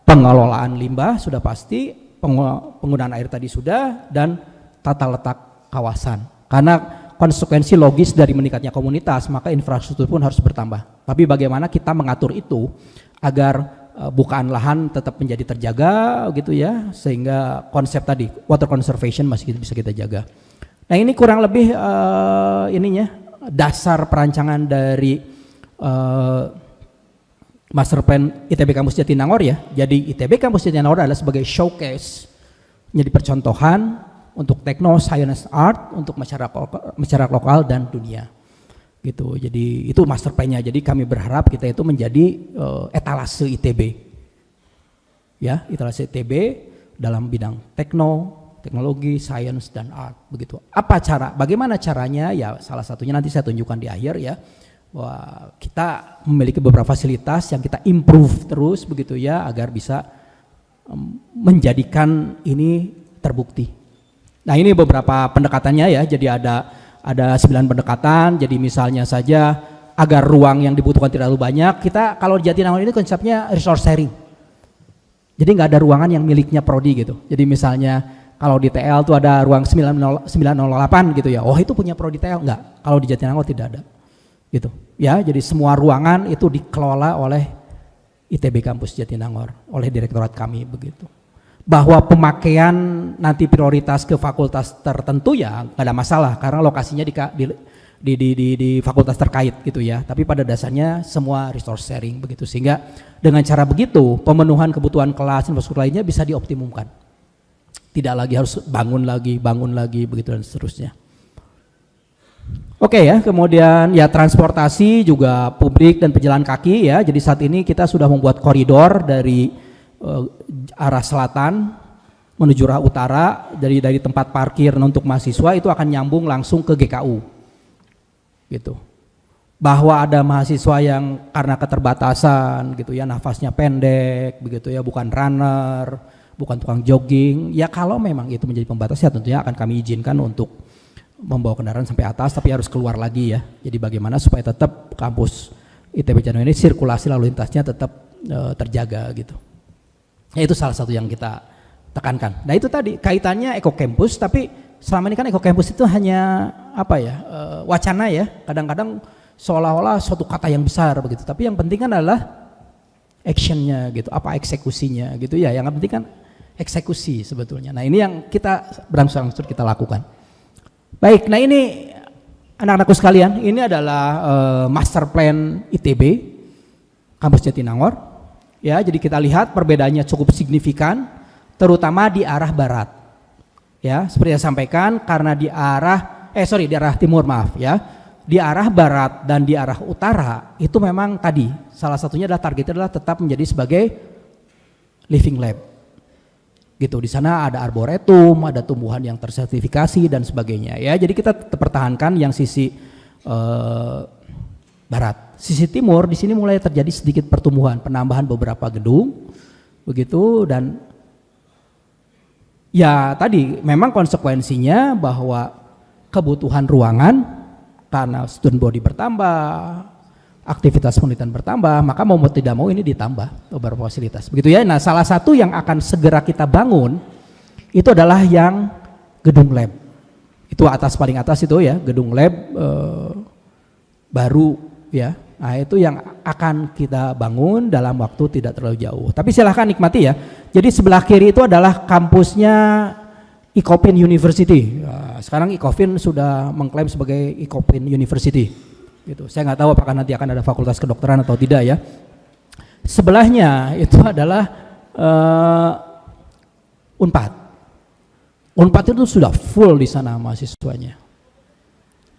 pengelolaan limbah sudah pasti, penggunaan air tadi sudah, dan tata letak kawasan. Karena konsekuensi logis dari meningkatnya komunitas, maka infrastruktur pun harus bertambah. Tapi bagaimana kita mengatur itu agar bukaan lahan tetap menjadi terjaga gitu ya, sehingga konsep tadi water conservation masih bisa kita jaga. Nah ini kurang lebih dasar perancangan dari master plan ITB Kampus Jatinangor ya. Jadi ITB Kampus Jatinangor adalah sebagai showcase, menjadi percontohan untuk tekno, science, art untuk masyarakat lokal dan dunia gitu. Jadi itu master plan-nya. Jadi kami berharap kita itu menjadi etalase ITB ya, etalase ITB dalam bidang teknologi, science dan art begitu. Bagaimana caranya ya, salah satunya nanti saya tunjukkan di akhir ya, bahwa kita memiliki beberapa fasilitas yang kita improve terus begitu ya, agar bisa menjadikan ini terbukti. Nah ini beberapa pendekatannya ya, jadi ada 9 pendekatan. Jadi misalnya saja agar ruang yang dibutuhkan tidak terlalu banyak, kita kalau di Jatinangor ini konsepnya resource sharing. Jadi nggak ada ruangan yang miliknya prodi gitu. Jadi misalnya kalau di TL tuh ada ruang 908 gitu ya, oh itu punya prodi TL, enggak. Kalau di Jatinangor tidak ada gitu ya. Jadi semua ruangan itu dikelola oleh ITB Kampus Jatinangor, oleh direktorat kami begitu. Bahwa pemakaian nanti prioritas ke fakultas tertentu ya nggak ada masalah karena lokasinya di fakultas terkait gitu ya. Tapi pada dasarnya semua resource sharing begitu, sehingga dengan cara begitu pemenuhan kebutuhan kelas infrastruktur lainnya bisa dioptimumkan. Tidak lagi harus bangun lagi begitu dan seterusnya. Oke ya, kemudian ya transportasi juga publik dan pejalan kaki ya. Jadi saat ini kita sudah membuat koridor dari arah selatan menuju arah utara, dari tempat parkir untuk mahasiswa itu akan nyambung langsung ke GKU gitu. Bahwa ada mahasiswa yang karena keterbatasan gitu ya, nafasnya pendek begitu ya, bukan runner, bukan tukang jogging ya, kalau memang itu menjadi pembatas ya tentunya akan kami izinkan untuk membawa kendaraan sampai atas, tapi harus keluar lagi ya. Jadi bagaimana supaya tetap kampus ITB Jatinangor ini sirkulasi lalu lintasnya tetap terjaga gitu. Ya, itu salah satu yang kita tekankan. Nah itu tadi kaitannya eco campus, tapi selama ini kan eco campus itu hanya wacana ya. Kadang-kadang seolah-olah suatu kata yang besar begitu. Tapi yang penting kan adalah actionnya gitu, eksekusinya gitu ya. Yang penting kan eksekusi sebetulnya. Nah ini yang kita berangsur-angsur kita lakukan. Baik, nah ini anak-anakku sekalian, ini adalah master plan ITB Kampus Jatinangor. Ya, jadi kita lihat perbedaannya cukup signifikan, terutama di arah barat. Ya, seperti yang saya sampaikan, karena di arah timur maaf ya. Di arah barat dan di arah utara itu memang tadi salah satunya adalah targetnya adalah tetap menjadi sebagai living lab. Gitu, di sana ada arboretum, ada tumbuhan yang tersertifikasi dan sebagainya ya. Jadi kita tetap pertahankan yang sisi barat. Sisi timur di sini mulai terjadi sedikit pertumbuhan, penambahan beberapa gedung begitu, dan ya tadi memang konsekuensinya bahwa kebutuhan ruangan karena student body bertambah, aktivitas penelitian bertambah, maka mau tidak mau ini ditambah beberapa fasilitas begitu ya. Nah salah satu yang akan segera kita bangun itu adalah yang gedung lab. Itu paling atas itu ya, gedung lab baru ya. Nah itu yang akan kita bangun dalam waktu tidak terlalu jauh. Tapi silahkan nikmati ya. Jadi sebelah kiri itu adalah kampusnya Icopin University. Nah, sekarang Icopin sudah mengklaim sebagai Icopin University. Gitu. Saya nggak tahu apakah nanti akan ada fakultas kedokteran atau tidak ya. Sebelahnya itu adalah Unpad. Unpad itu sudah full di sana mahasiswanya.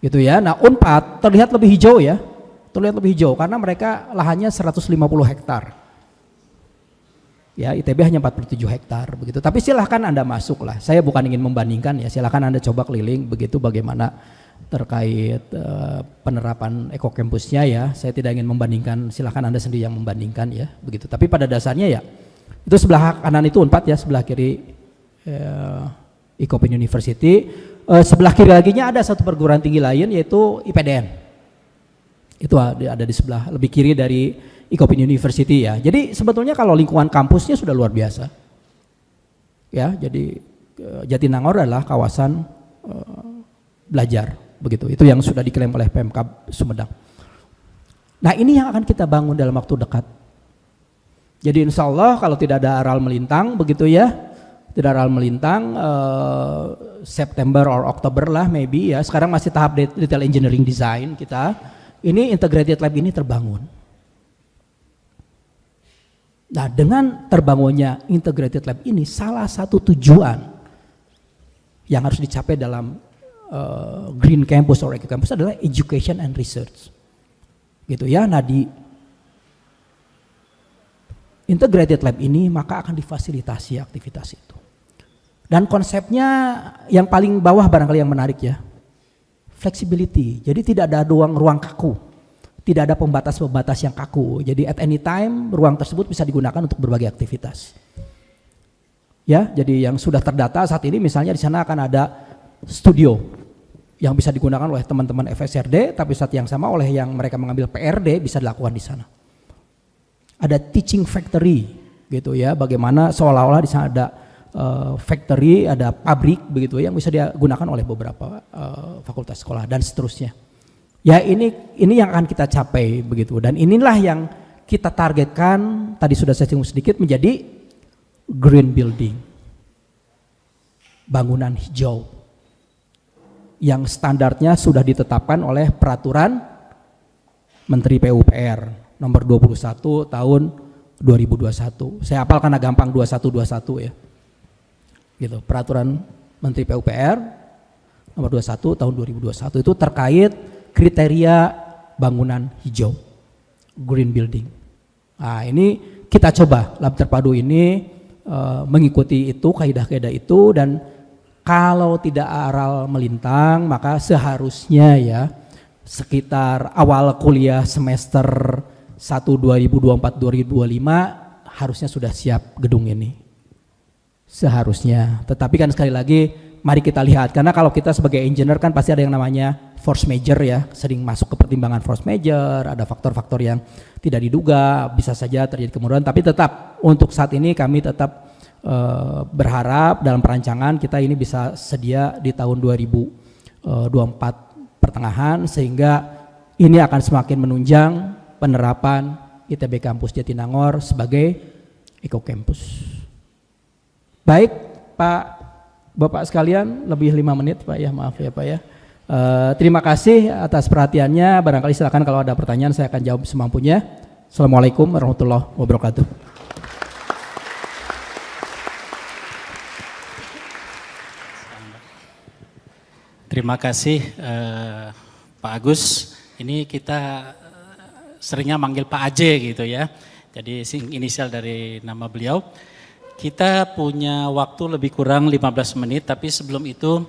Gitu ya. Nah Unpad terlihat lebih hijau ya. Terlihat lebih hijau karena mereka lahannya 150 hektar Ya, ITB hanya 47 hektar begitu. Tapi silahkan Anda masuk lah. Saya bukan ingin membandingkan ya. Silahkan Anda coba keliling begitu bagaimana terkait penerapan ekokampusnya ya. Saya tidak ingin membandingkan. Silahkan Anda sendiri yang membandingkan ya begitu. Tapi pada dasarnya ya itu sebelah kanan itu Unpad ya, sebelah kiri Ikopen University. Sebelah kiri laginya ada satu perguruan tinggi lain yaitu IPDN. Itu ada di sebelah lebih kiri dari Ikopen University ya. Jadi sebetulnya kalau lingkungan kampusnya sudah luar biasa. Ya, jadi Jatinangor adalah kawasan belajar begitu. Itu yang sudah diklaim oleh Pemkab Sumedang. Nah, ini yang akan kita bangun dalam waktu dekat. Jadi insya Allah kalau tidak ada aral melintang begitu ya, tidak aral melintang September or Oktober lah maybe ya. Sekarang masih tahap detail engineering design kita. Ini integrated lab ini terbangun. Nah, dengan terbangunnya integrated lab ini salah satu tujuan yang harus dicapai dalam green campus or eco campus adalah education and research. Gitu ya. Nah, di integrated lab ini maka akan difasilitasi aktivitas itu. Dan konsepnya yang paling bawah barangkali yang menarik ya. Flexibility. Jadi tidak ada ruang kaku. Tidak ada pembatas-pembatas yang kaku. Jadi at any time ruang tersebut bisa digunakan untuk berbagai aktivitas. Ya, jadi yang sudah terdata saat ini misalnya di sana akan ada studio yang bisa digunakan oleh teman-teman FSRD, tapi saat yang sama oleh yang mereka mengambil PRD bisa dilakukan di sana. Ada teaching factory gitu ya, bagaimana seolah-olah di sana ada factory, ada pabrik begitu yang bisa digunakan oleh beberapa fakultas sekolah dan seterusnya. Ya, ini yang akan kita capai begitu, dan inilah yang kita targetkan tadi sudah saya singgung sedikit menjadi green building, bangunan hijau yang standarnya sudah ditetapkan oleh peraturan Menteri PUPR nomor 21 tahun 2021. Saya hafal karena gampang 21 ya. Gitu, peraturan Menteri PUPR nomor 21 tahun 2021 itu terkait kriteria bangunan hijau, green building. Nah, ini kita coba lab terpadu ini mengikuti itu, kaidah-kaidah itu, dan kalau tidak aral melintang maka seharusnya ya sekitar awal kuliah semester 1 2024-2025 harusnya sudah siap gedung ini. Seharusnya. Tetapi kan sekali lagi mari kita lihat, karena kalau kita sebagai engineer kan pasti ada yang namanya force major ya, sering masuk ke pertimbangan force major, ada faktor-faktor yang tidak diduga, bisa saja terjadi kemunduran, tapi tetap untuk saat ini kami tetap berharap dalam perancangan kita ini bisa sedia di tahun 2024 pertengahan, sehingga ini akan semakin menunjang penerapan ITB Kampus Jatinangor sebagai eco campus. Baik Pak, Bapak sekalian, lebih 5 menit Pak ya, maaf ya Pak ya. Terima kasih atas perhatiannya, barangkali silakan kalau ada pertanyaan saya akan jawab semampunya. Assalamualaikum warahmatullahi wabarakatuh. Terima kasih Pak Agus. Ini kita seringnya manggil Pak Aje gitu ya. Jadi inisial dari nama beliau. Kita punya waktu lebih kurang 15 menit, tapi sebelum itu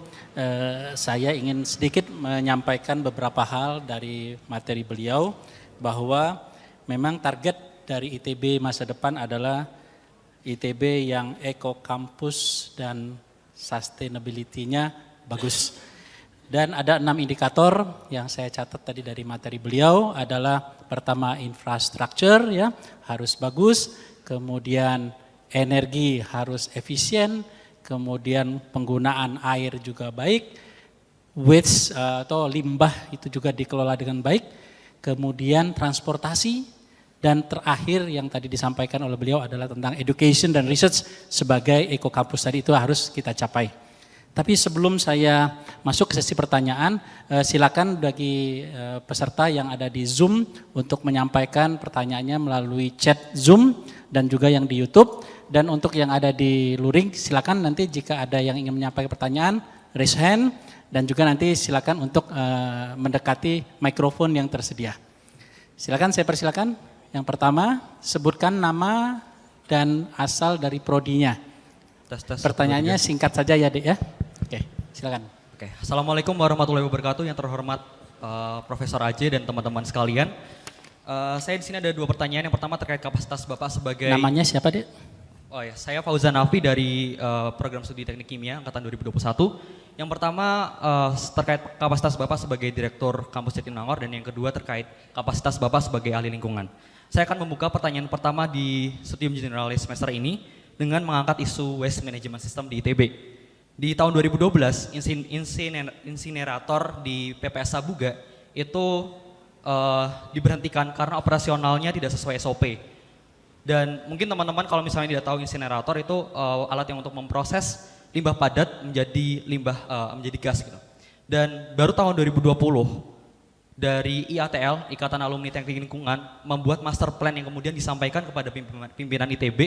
saya ingin sedikit menyampaikan beberapa hal dari materi beliau, bahwa memang target dari ITB masa depan adalah ITB yang eco kampus dan sustainability-nya bagus. Dan ada 6 indikator yang saya catat tadi dari materi beliau, adalah pertama infrastruktur ya harus bagus, kemudian energi harus efisien, kemudian penggunaan air juga baik, waste atau limbah itu juga dikelola dengan baik, kemudian transportasi, dan terakhir yang tadi disampaikan oleh beliau adalah tentang education dan research sebagai eco campus tadi, itu harus kita capai. Tapi sebelum saya masuk ke sesi pertanyaan, silakan bagi peserta yang ada di Zoom untuk menyampaikan pertanyaannya melalui chat Zoom dan juga yang di YouTube. Dan untuk yang ada di luring, silakan nanti jika ada yang ingin menyampaikan pertanyaan, raise hand, dan juga nanti silakan untuk mendekati mikrofon yang tersedia. Silakan, saya persilakan. Yang pertama, sebutkan nama dan asal dari prodinya. Pertanyaannya singkat saja ya Dek ya. Oke, silakan. Oke, Assalamualaikum warahmatullahi wabarakatuh. Yang terhormat Profesor Aje dan teman-teman sekalian. Saya di sini ada 2 pertanyaan. Yang pertama terkait kapasitas Bapak sebagai... Namanya siapa Dek? Oh ya, saya Fauzan Alfi dari Program Studi Teknik Kimia Angkatan 2021. Yang pertama terkait kapasitas Bapak sebagai Direktur Kampus Jatinangor, dan yang kedua terkait kapasitas Bapak sebagai ahli lingkungan. Saya akan membuka pertanyaan pertama di Studium Generalis semester ini dengan mengangkat isu waste management system di ITB. Di tahun 2012, insinerator di PPS Sabuga itu diberhentikan karena operasionalnya tidak sesuai SOP. Dan mungkin teman-teman kalau misalnya tidak tahu, insinerator itu alat yang untuk memproses limbah padat menjadi menjadi gas gitu. Dan baru tahun 2020 dari IATL, Ikatan Alumni Teknik Lingkungan, membuat master plan yang kemudian disampaikan kepada pimpinan ITB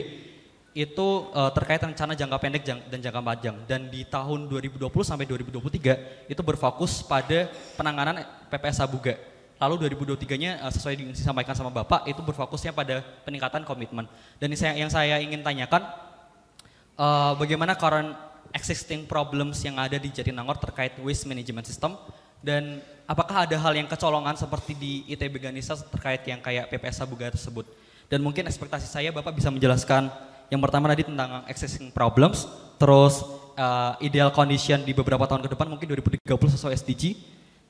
itu terkait rencana jangka pendek dan jangka panjang. Dan di tahun 2020 sampai 2023 itu berfokus pada penanganan PPS Sabuga. Lalu 2023-nya sesuai yang disampaikan sama Bapak itu berfokusnya pada peningkatan komitmen. Dan yang saya ingin tanyakan, bagaimana current existing problems yang ada di Jatinangor terkait waste management system, dan apakah ada hal yang kecolongan seperti di ITB Ganesha terkait yang kayak PPS Sabuga tersebut. Dan mungkin ekspektasi saya Bapak bisa menjelaskan yang pertama tadi tentang existing problems, terus ideal condition di beberapa tahun ke depan mungkin 2030 sesuai SDG,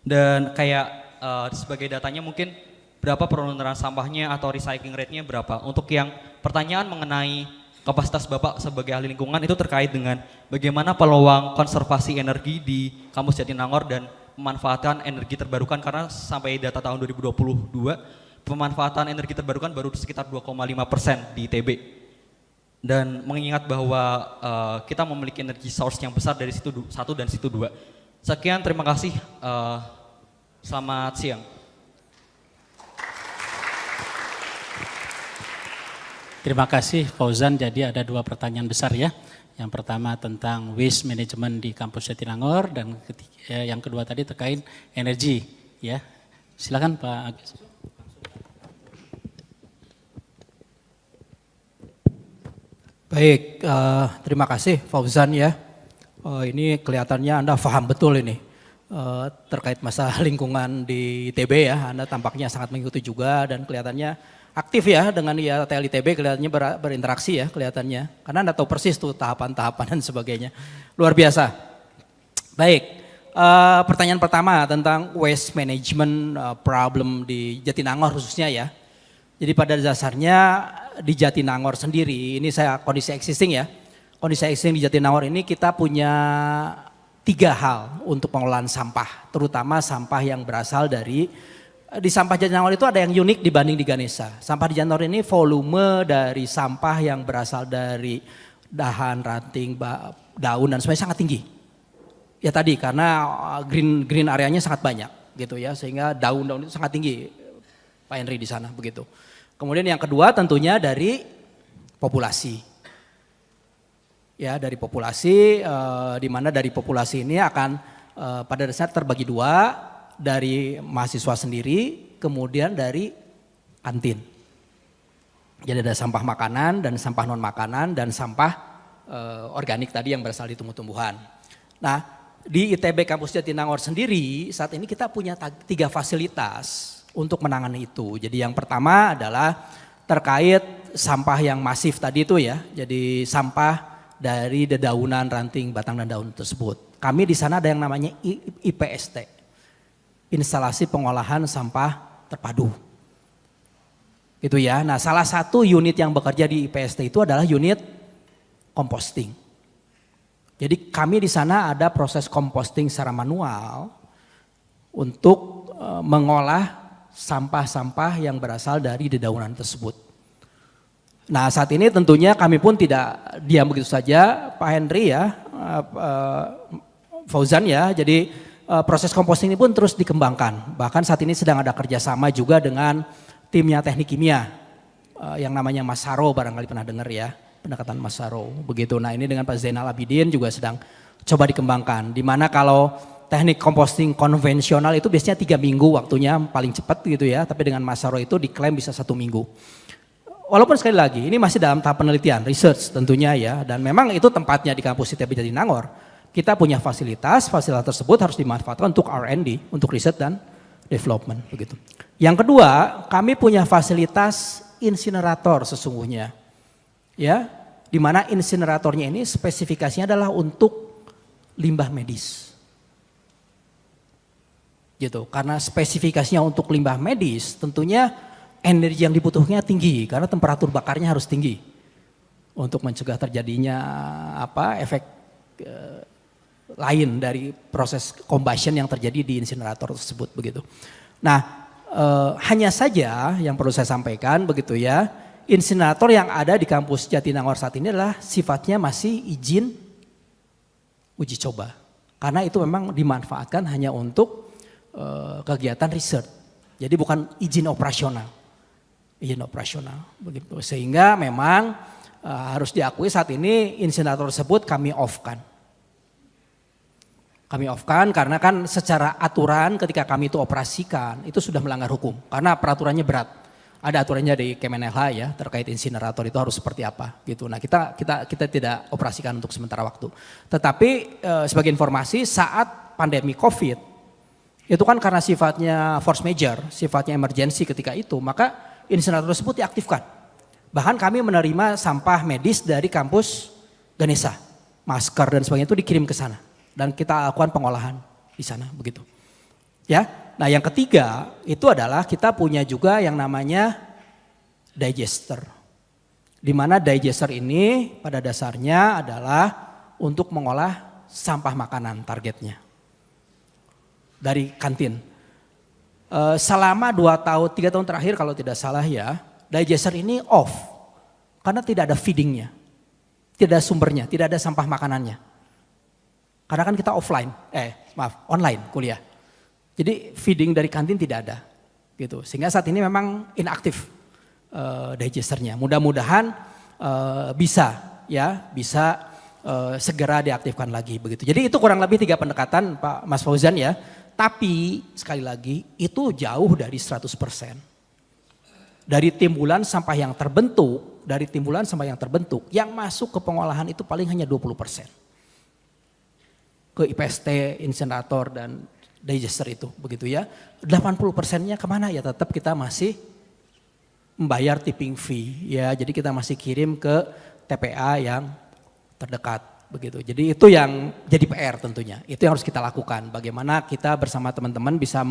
dan kayak sebagai datanya mungkin berapa penurunan sampahnya atau recycling rate-nya berapa. Untuk yang pertanyaan mengenai kapasitas Bapak sebagai ahli lingkungan itu terkait dengan bagaimana peluang konservasi energi di kampus Jatinangor dan pemanfaatan energi terbarukan, karena sampai data tahun 2022 pemanfaatan energi terbarukan baru sekitar 2,5% di ITB. Dan mengingat bahwa kita memiliki energi source yang besar dari situ 1 dan situ 2. Sekian, terima kasih. Selamat siang. Terima kasih Fauzan. Jadi ada 2 pertanyaan besar ya. Yang pertama tentang waste management di kampus Jatinangor, dan yang kedua tadi terkait energi ya. Silakan Pak Agus. Baik, terima kasih Fauzan ya. Ini kelihatannya Anda paham betul ini terkait masalah lingkungan di ITB ya. Anda tampaknya sangat mengikuti juga dan kelihatannya aktif ya dengan IATL ITB, kelihatannya berinteraksi ya kelihatannya. Karena Anda tahu persis tuh tahapan-tahapan dan sebagainya. Luar biasa. Baik, pertanyaan pertama tentang waste management problem di Jatinangor khususnya ya. Jadi pada dasarnya di Jatinangor sendiri, ini saya kondisi existing ya. Kondisi existing di Jatinangor ini kita punya 3 hal untuk pengelolaan sampah, terutama sampah yang berasal dari, di sampah Jatinangor itu ada yang unik dibanding di Ganesha. Sampah di Jatinangor ini volume dari sampah yang berasal dari dahan, ranting, daun dan sebagainya sangat tinggi. Ya tadi karena green areanya sangat banyak gitu ya, sehingga daun-daun itu sangat tinggi Pak Henry di sana begitu. Kemudian yang kedua tentunya dari populasi. Ya dari populasi, di mana dari populasi ini akan pada dasarnya terbagi 2, dari mahasiswa sendiri, kemudian dari kantin. Jadi ada sampah makanan dan sampah non makanan dan sampah organik tadi yang berasal di tumbuh-tumbuhan. Nah di ITB Kampus Jatinangor sendiri saat ini kita punya 3 fasilitas untuk menangani itu. Jadi yang pertama adalah terkait sampah yang masif tadi itu ya. Jadi sampah dari dedaunan, ranting, batang dan daun tersebut. Kami di sana ada yang namanya IPST, instalasi pengolahan sampah terpadu. Itu ya. Nah, salah satu unit yang bekerja di IPST itu adalah unit composting. Jadi kami di sana ada proses composting secara manual untuk mengolah sampah-sampah yang berasal dari dedaunan tersebut. Nah saat ini tentunya kami pun tidak diam begitu saja Pak Henry ya, Fauzan ya, jadi proses composting ini pun terus dikembangkan. Bahkan saat ini sedang ada kerjasama juga dengan timnya teknik kimia yang namanya Mas Saro, barangkali pernah dengar ya, pendekatan Mas Saro begitu. Nah ini dengan Pak Zainal Abidin juga sedang coba dikembangkan, dimana kalau teknik composting konvensional itu biasanya 3 minggu waktunya paling cepat gitu ya, tapi dengan Mas Saro itu diklaim bisa 1 minggu. walaupun sekali lagi ini masih dalam tahap penelitian, research tentunya ya, dan memang itu tempatnya di kampus ITB Jatinangor. Kita punya fasilitas tersebut harus dimanfaatkan untuk R&D, untuk riset dan development begitu. Yang kedua, kami punya fasilitas insinerator sesungguhnya. Ya, di mana insineratornya ini spesifikasinya adalah untuk limbah medis. Gitu. Karena spesifikasinya untuk limbah medis, tentunya energi yang dibutuhkannya tinggi karena temperatur bakarnya harus tinggi untuk mencegah terjadinya efek lain dari proses combustion yang terjadi di insinerator tersebut begitu. Nah, hanya saja yang perlu saya sampaikan begitu ya, insinerator yang ada di kampus Jatinangor saat ini adalah sifatnya masih izin uji coba. Karena itu memang dimanfaatkan hanya untuk kegiatan riset. Jadi bukan izin operasional. Izin operasional begitu. Sehingga memang harus diakui saat ini insinerator tersebut kami off-kan. Kami off-kan karena kan secara aturan ketika kami itu operasikan itu sudah melanggar hukum. Karena peraturannya berat. Ada aturannya di Kemenelh ya terkait insinerator itu harus seperti apa gitu. Nah kita tidak operasikan untuk sementara waktu. Tetapi sebagai informasi saat pandemi COVID itu kan karena sifatnya force majeure, sifatnya emergency ketika itu, maka insinerator tersebut diaktifkan. Bahkan kami menerima sampah medis dari kampus Ganesha, masker dan sebagainya itu dikirim ke sana dan kita lakukan pengolahan di sana begitu. Ya. Nah yang ketiga itu adalah kita punya juga yang namanya digester. Di mana digester ini pada dasarnya adalah untuk mengolah sampah makanan targetnya. Dari kantin. Selama 3 tahun terakhir kalau tidak salah ya, digester ini off. Karena tidak ada feedingnya. Tidak ada sumbernya, tidak ada sampah makanannya. Karena kan kita online kuliah. Jadi feeding dari kantin tidak ada, gitu. Sehingga saat ini memang inaktif digesternya. Mudah-mudahan bisa segera diaktifkan lagi begitu. Jadi itu kurang lebih 3 pendekatan Pak Mas Fauzan ya. Tapi sekali lagi itu jauh dari 100%. Dari timbulan sampah yang terbentuk, yang masuk ke pengolahan itu paling hanya 20%. Ke IPST, insinerator dan digester itu begitu ya. 80%-nya kemana ya, tetap kita masih membayar tipping fee ya. Jadi kita masih kirim ke TPA yang terdekat begitu. Jadi itu yang jadi PR tentunya. Itu yang harus kita lakukan. Bagaimana kita bersama teman-teman bisa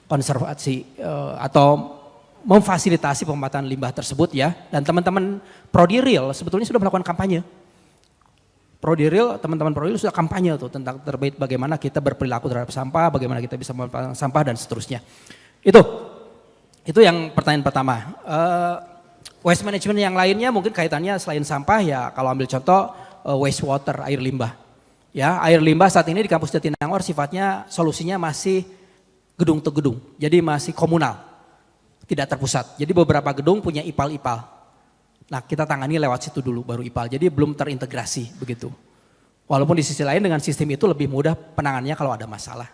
konservasi atau memfasilitasi pemanfaatan limbah tersebut ya. Dan teman-teman Prodi Real sebetulnya sudah melakukan kampanye. Prodi Real, teman-teman Prodi Real sudah kampanye tuh tentang terbaik bagaimana kita berperilaku terhadap sampah, bagaimana kita bisa memanfaatkan sampah dan seterusnya. Itu yang pertanyaan pertama. Waste management yang lainnya mungkin kaitannya selain sampah ya kalau ambil contoh wastewater, air limbah. Ya, air limbah saat ini di kampus Jatinangor sifatnya solusinya masih gedung ke gedung. Jadi masih komunal. Tidak terpusat. Jadi beberapa gedung punya IPAL-IPAL. Nah kita tangani lewat situ dulu baru IPAL, jadi belum terintegrasi begitu. Walaupun di sisi lain dengan sistem itu lebih mudah penanganannya kalau ada masalah.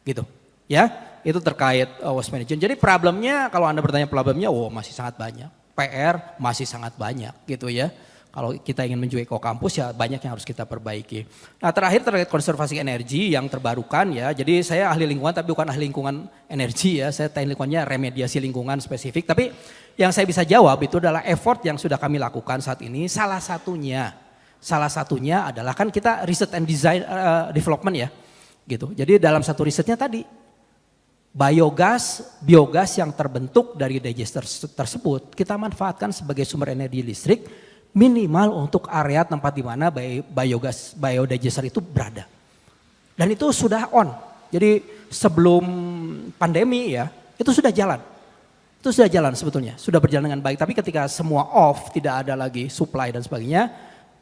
Gitu ya, itu terkait waste management. Jadi problemnya kalau Anda bertanya problemnya, masih sangat banyak. PR masih sangat banyak gitu ya. Kalau kita ingin menuju ekokampus ya banyak yang harus kita perbaiki. Nah terakhir terkait konservasi energi yang terbarukan ya. Jadi saya ahli lingkungan tapi bukan ahli lingkungan energi ya. Saya teknik lingkungannya remediasi lingkungan spesifik. Tapi yang saya bisa jawab itu adalah effort yang sudah kami lakukan saat ini. Salah satunya adalah kan kita research and design development ya. Gitu. Jadi dalam satu risetnya tadi biogas yang terbentuk dari digester tersebut kita manfaatkan sebagai sumber energi listrik. Minimal untuk area tempat di mana biodigester itu berada. Dan itu sudah on. Jadi sebelum pandemi ya, itu sudah jalan. Itu sudah jalan sebetulnya, sudah berjalan dengan baik. Tapi ketika semua off, tidak ada lagi supply dan sebagainya,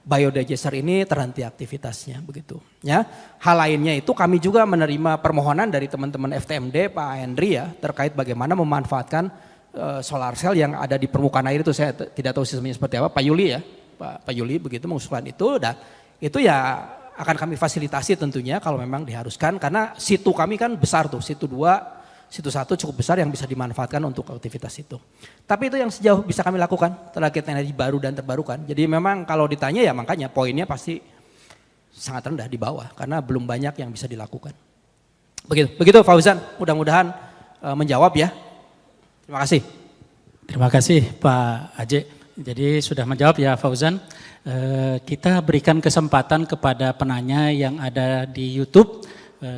biodigester ini terhenti aktivitasnya begitu. Ya. Hal lainnya itu kami juga menerima permohonan dari teman-teman FTMD, Pak Henry ya, terkait bagaimana memanfaatkan solar cell yang ada di permukaan air itu. Saya tidak tahu sistemnya seperti apa, Pak Yuli ya, Pak Yuli begitu mengusulkan itu, dan itu ya akan kami fasilitasi tentunya kalau memang diharuskan karena situ kami kan besar tuh, situ 2 situ satu cukup besar yang bisa dimanfaatkan untuk aktivitas itu. Tapi itu yang sejauh bisa kami lakukan terkait energi baru dan terbarukan. Jadi memang kalau ditanya ya makanya poinnya pasti sangat rendah di bawah karena belum banyak yang bisa dilakukan. Begitu Fauzan, mudah-mudahan menjawab ya. Terima kasih. Terima kasih Pak Aje. Jadi sudah menjawab ya Fauzan. Kita berikan kesempatan kepada penanya yang ada di YouTube.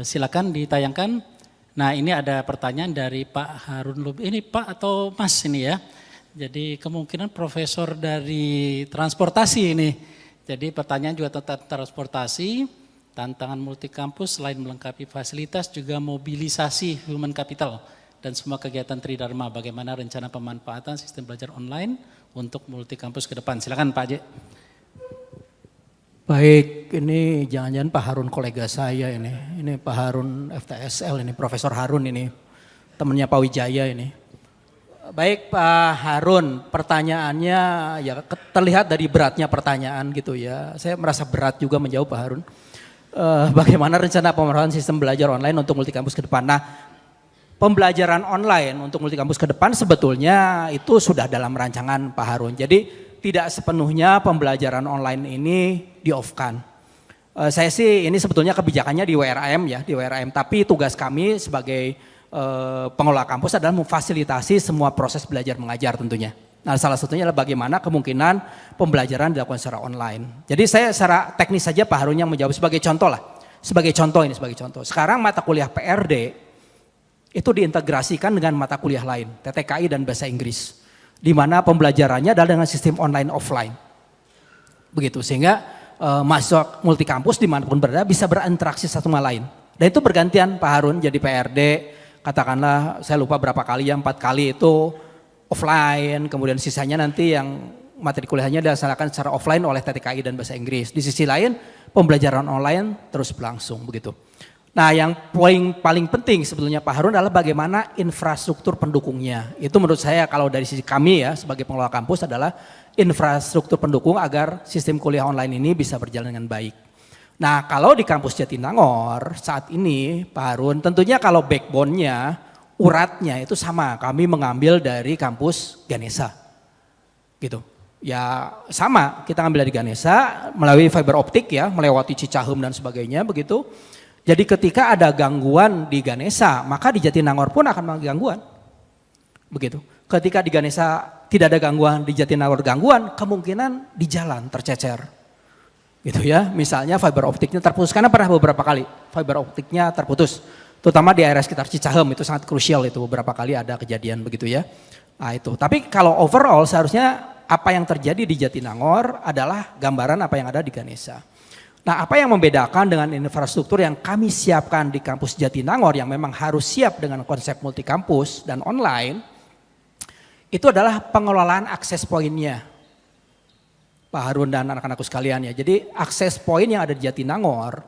Silakan ditayangkan. Nah ini ada pertanyaan dari Pak Harun Lubis. Ini Pak atau Mas ini ya. Jadi kemungkinan profesor dari transportasi ini. Jadi pertanyaan juga tentang transportasi, tantangan multikampus selain melengkapi fasilitas juga mobilisasi human capital. Dan semua kegiatan Tridharma, bagaimana rencana pemanfaatan sistem belajar online untuk multikampus ke depan. Silakan Pak Aje. Baik, ini jangan-jangan Pak Harun kolega saya ini. Ini Pak Harun FTSL ini, Profesor Harun ini. Temannya Pak Wijaya ini. Baik Pak Harun, pertanyaannya ya terlihat dari beratnya pertanyaan gitu ya. Saya merasa berat juga menjawab Pak Harun. Bagaimana rencana pemanfaatan sistem belajar online untuk multikampus ke depan. Nah, pembelajaran online untuk multikampus ke depan sebetulnya itu sudah dalam rancangan Pak Harun. Jadi tidak sepenuhnya pembelajaran online ini di-off-kan. Saya sih ini sebetulnya kebijakannya di WRM ya, di WRM. Tapi tugas kami sebagai pengelola kampus adalah memfasilitasi semua proses belajar mengajar tentunya. Nah salah satunya adalah bagaimana kemungkinan pembelajaran dilakukan secara online. Jadi saya secara teknis saja Pak Harun yang menjawab sebagai contoh lah. Sebagai contoh. Sekarang mata kuliah PRD itu diintegrasikan dengan mata kuliah lain, TTKI dan bahasa Inggris. Di mana pembelajarannya adalah dengan sistem online offline. Begitu, sehingga mahasiswa multikampus dimanapun berada bisa berinteraksi satu sama lain. Dan itu bergantian Pak Harun jadi PRD, katakanlah saya lupa berapa kali ya, 4 kali itu offline, kemudian sisanya nanti yang materi kuliahnya dilaksanakan secara offline oleh TTKI dan bahasa Inggris. Di sisi lain pembelajaran online terus berlangsung begitu. Nah yang poin paling penting sebetulnya Pak Harun adalah bagaimana infrastruktur pendukungnya. Itu menurut saya kalau dari sisi kami ya sebagai pengelola kampus adalah infrastruktur pendukung agar sistem kuliah online ini bisa berjalan dengan baik. Nah kalau di kampus Jatinangor saat ini Pak Harun tentunya kalau backbone-nya, uratnya itu sama. Kami mengambil dari kampus Ganesha gitu. Ya sama kita ngambil dari Ganesha melalui fiber optik ya melewati Cicahem dan sebagainya begitu. Jadi ketika ada gangguan di Ganesha, maka di Jatinangor pun akan mengalami gangguan. Begitu. Ketika di Ganesha tidak ada gangguan, di Jatinangor gangguan, kemungkinan di jalan tercecer. Gitu ya. Misalnya fiber optiknya terputus, karena pernah beberapa kali fiber optiknya terputus. Terutama di area sekitar Cicahem, itu sangat krusial itu, beberapa kali ada kejadian begitu ya. Nah itu. Tapi kalau overall seharusnya apa yang terjadi di Jatinangor adalah gambaran apa yang ada di Ganesha. Nah apa yang membedakan dengan infrastruktur yang kami siapkan di kampus Jatinangor yang memang harus siap dengan konsep multikampus dan online, itu adalah pengelolaan akses poinnya. Pak Harun dan anak-anakku sekalian ya. Jadi akses poin yang ada di Jatinangor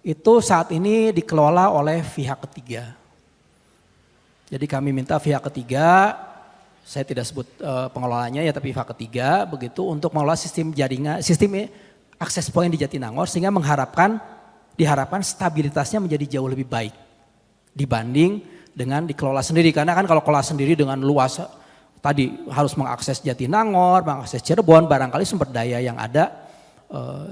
itu saat ini dikelola oleh pihak ketiga. Jadi kami minta pihak ketiga, saya tidak sebut pengelolanya ya tapi pihak ketiga begitu untuk mengelola sistem jaringan, sistem akses poin di Jatinangor sehingga diharapkan stabilitasnya menjadi jauh lebih baik dibanding dengan dikelola sendiri. Karena kan kalau kelola sendiri dengan luas tadi harus mengakses Jatinangor, mengakses Cirebon, barangkali sumber daya yang ada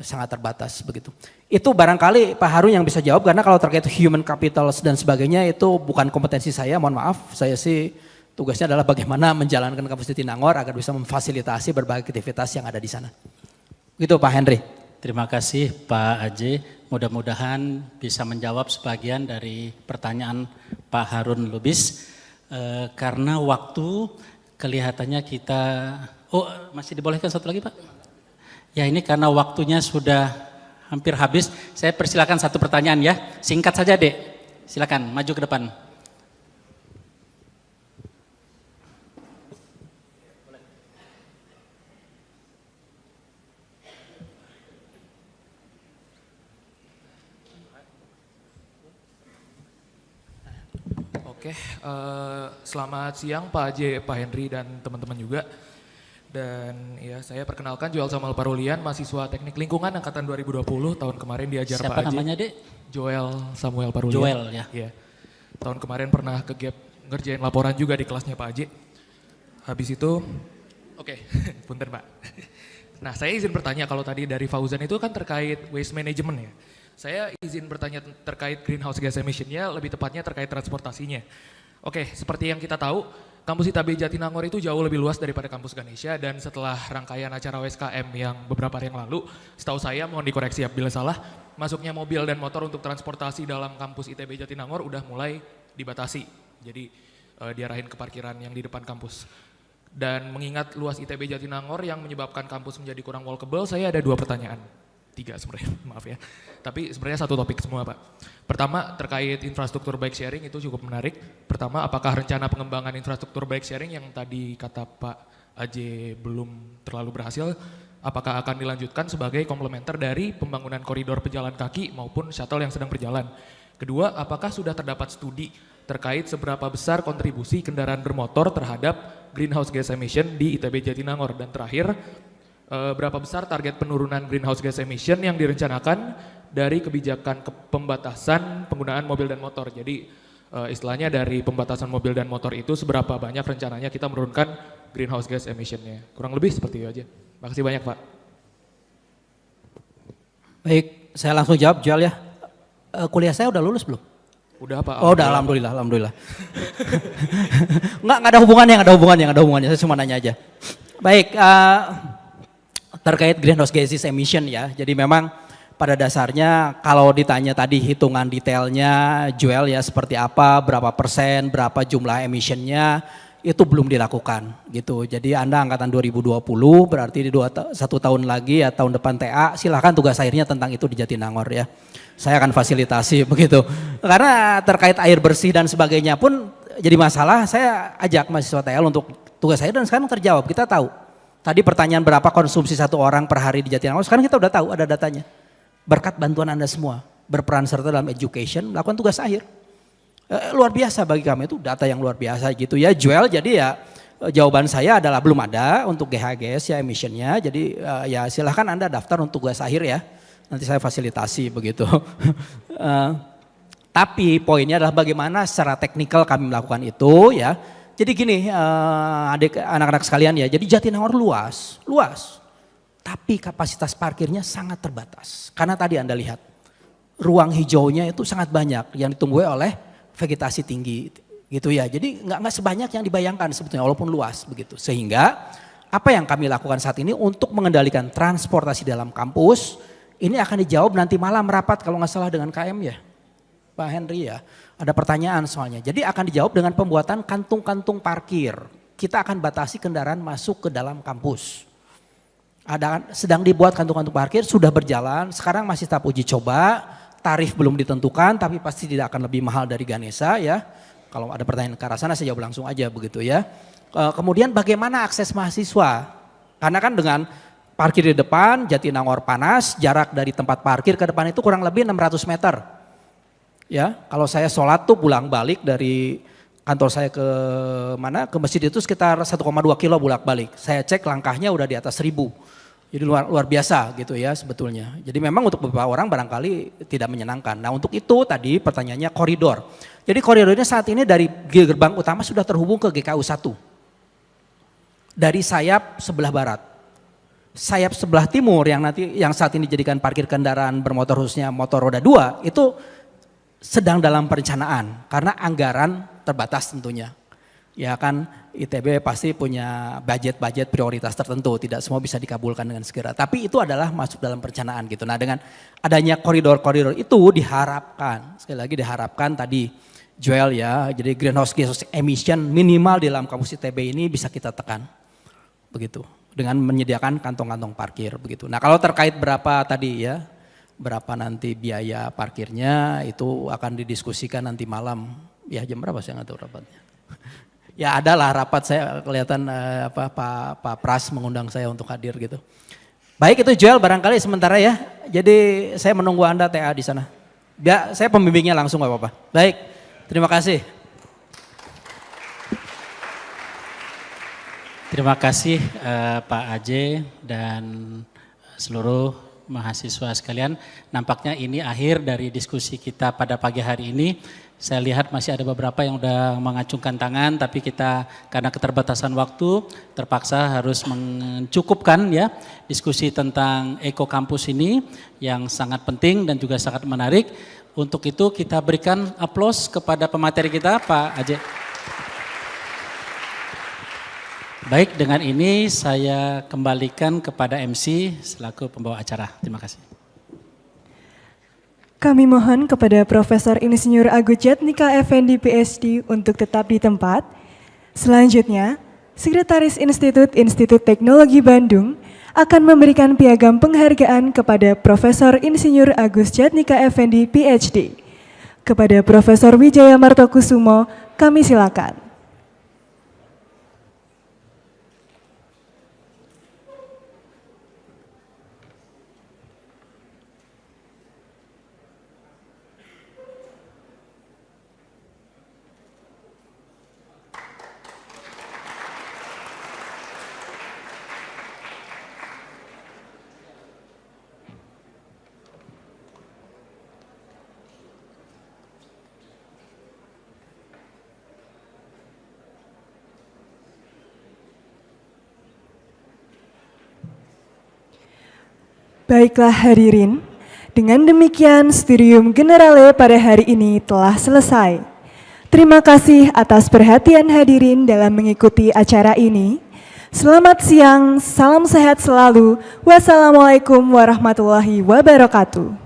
sangat terbatas begitu. Itu barangkali Pak Harun yang bisa jawab karena kalau terkait human capital dan sebagainya itu bukan kompetensi saya, mohon maaf. Saya sih tugasnya adalah bagaimana menjalankan kampus Jatinangor agar bisa memfasilitasi berbagai aktivitas yang ada di sana. Gitu Pak Henry. Terima kasih Pak Aje. Mudah-mudahan bisa menjawab sebagian dari pertanyaan Pak Harun Lubis. Karena waktu kelihatannya kita, masih dibolehkan satu lagi Pak? Ya ini karena waktunya sudah hampir habis. Saya persilakan satu pertanyaan ya. Singkat saja Dek. Silakan maju ke depan. Oke, selamat siang Pak Aje, Pak Henry dan teman-teman juga. Dan ya saya perkenalkan Joel Samuel Parulian, mahasiswa Teknik Lingkungan angkatan 2020 tahun kemarin diajar Siapa Pak Aje. namanya Dek? Joel Samuel Parulian. Joel ya. Iya. Tahun kemarin pernah ke gap ngerjain laporan juga di kelasnya Pak Aji. Habis itu, oke, punten Pak. Nah, saya izin bertanya kalau tadi dari Fauzan itu kan terkait waste management ya. Saya izin bertanya terkait greenhouse gas emission-nya, lebih tepatnya terkait transportasinya. Oke, seperti yang kita tahu, kampus ITB Jatinangor itu jauh lebih luas daripada kampus Ganesha, dan setelah rangkaian acara WSKM yang beberapa hari yang lalu, setahu saya, mohon dikoreksi bila salah, masuknya mobil dan motor untuk transportasi dalam kampus ITB Jatinangor udah mulai dibatasi. Jadi diarahin ke parkiran yang di depan kampus. Dan mengingat luas ITB Jatinangor yang menyebabkan kampus menjadi kurang walkable, saya ada 2 pertanyaan. 3 sebenarnya, maaf ya. Tapi sebenarnya satu topik semua Pak. Pertama, terkait infrastruktur bike sharing itu cukup menarik. Pertama, apakah rencana pengembangan infrastruktur bike sharing yang tadi kata Pak Aje belum terlalu berhasil, apakah akan dilanjutkan sebagai komplementer dari pembangunan koridor pejalan kaki maupun shuttle yang sedang berjalan? Kedua, apakah sudah terdapat studi terkait seberapa besar kontribusi kendaraan bermotor terhadap greenhouse gas emission di ITB Jatinangor? Dan terakhir, berapa besar target penurunan greenhouse gas emission yang direncanakan dari kebijakan pembatasan penggunaan mobil dan motor? Jadi istilahnya dari pembatasan mobil dan motor itu seberapa banyak rencananya kita menurunkan greenhouse gas emission-nya? Kurang lebih seperti itu aja. Makasih banyak Pak. Baik, saya langsung jawab Joel ya. Kuliah saya udah lulus belum? Udah Pak. Oh udah, alhamdulillah. Nggak ada hubungannya, saya cuma nanya aja. Baik, terkait greenhouse gases emission ya, jadi memang pada dasarnya kalau ditanya tadi hitungan detailnya Joel ya seperti apa, berapa persen, berapa jumlah emissionnya, itu belum dilakukan gitu. Jadi Anda angkatan 2020 berarti di 1 tahun lagi ya tahun depan TA, silahkan tugas akhirnya tentang itu di Jatinangor ya. Saya akan fasilitasi begitu. Karena terkait air bersih dan sebagainya pun jadi masalah, saya ajak mahasiswa TL untuk tugas akhir dan sekarang terjawab, kita tahu. Tadi pertanyaan berapa konsumsi 1 orang per hari di Jatinangor, sekarang kita udah tahu ada datanya. Berkat bantuan Anda semua, berperan serta dalam education, melakukan tugas akhir. Luar biasa bagi kami, itu data yang luar biasa gitu ya Joel. Jadi ya jawaban saya adalah belum ada untuk GHGS ya emissionnya. Jadi ya silahkan Anda daftar untuk tugas akhir ya, nanti saya fasilitasi begitu. Tapi poinnya adalah bagaimana secara teknikal kami melakukan itu ya. Jadi gini anak-anak sekalian ya, jadi Jatinangor luas. Tapi kapasitas parkirnya sangat terbatas. Karena tadi Anda lihat, ruang hijaunya itu sangat banyak yang ditumbuhi oleh vegetasi tinggi gitu ya. Jadi nggak sebanyak yang dibayangkan sebetulnya walaupun luas begitu. Sehingga apa yang kami lakukan saat ini untuk mengendalikan transportasi dalam kampus, ini akan dijawab nanti malam rapat kalau nggak salah dengan KM ya. Pak Henry ya. Ada pertanyaan soalnya. Jadi akan dijawab dengan pembuatan kantung-kantung parkir. Kita akan batasi kendaraan masuk ke dalam kampus. Sedang dibuat kantung-kantung parkir, sudah berjalan, sekarang masih tahap uji coba, tarif belum ditentukan tapi pasti tidak akan lebih mahal dari Ganesha ya. Kalau ada pertanyaan ke arah sana saya jawab langsung aja begitu ya. Kemudian bagaimana akses mahasiswa? Karena kan dengan parkir di depan, Jatinangor panas, jarak dari tempat parkir ke depan itu kurang lebih 600 meter. Ya, kalau saya sholat tuh pulang balik dari kantor saya ke mana ke masjid itu sekitar 1,2 kilo bolak balik. Saya cek langkahnya udah di atas 1000. Jadi luar biasa gitu ya sebetulnya. Jadi memang untuk beberapa orang barangkali tidak menyenangkan. Nah untuk itu tadi pertanyaannya koridor. Jadi koridornya saat ini dari gerbang utama sudah terhubung ke GKU 1. Dari sayap sebelah barat. Sayap sebelah timur yang saat ini dijadikan parkir kendaraan bermotor khususnya motor roda 2 itu sedang dalam perencanaan karena anggaran terbatas tentunya. Ya kan ITB pasti punya budget prioritas tertentu, tidak semua bisa dikabulkan dengan segera. Tapi itu adalah masuk dalam perencanaan gitu. Nah dengan adanya koridor-koridor itu diharapkan, sekali lagi diharapkan tadi Joel ya, jadi greenhouse gas emission minimal di dalam kampus ITB ini bisa kita tekan. Begitu, dengan menyediakan kantong-kantong parkir begitu. Nah kalau terkait berapa tadi ya, berapa nanti biaya parkirnya itu akan didiskusikan nanti malam. Ya jam berapa saya nggak tahu rapatnya. Ya adalah rapat saya kelihatan Pak Pras mengundang saya untuk hadir gitu. Baik itu Joel barangkali sementara ya. Jadi saya menunggu Anda TA di sana. Ya saya pembimbingnya langsung nggak apa-apa. Baik, terima kasih. Terima kasih Pak Aje dan seluruh mahasiswa sekalian. Nampaknya ini akhir dari diskusi kita pada pagi hari ini Saya lihat masih ada beberapa yang udah mengacungkan tangan, tapi kita karena keterbatasan waktu terpaksa harus mencukupkan ya diskusi tentang Eko Kampus ini yang sangat penting dan juga sangat menarik. Untuk itu kita berikan aplaus kepada pemateri kita, Pak Ajay. Baik, dengan ini saya kembalikan kepada MC selaku pembawa acara. Terima kasih. Kami mohon kepada Profesor Insinyur Agus Jatnika Effendi PhD untuk tetap di tempat. Selanjutnya, Sekretaris Institut Teknologi Bandung akan memberikan piagam penghargaan kepada Profesor Insinyur Agus Jatnika Effendi PhD. Kepada Profesor Wijaya Martokusumo, kami silakan. Baiklah hadirin, dengan demikian Studium Generale pada hari ini telah selesai. Terima kasih atas perhatian hadirin dalam mengikuti acara ini. Selamat siang, salam sehat selalu. Wassalamualaikum warahmatullahi wabarakatuh.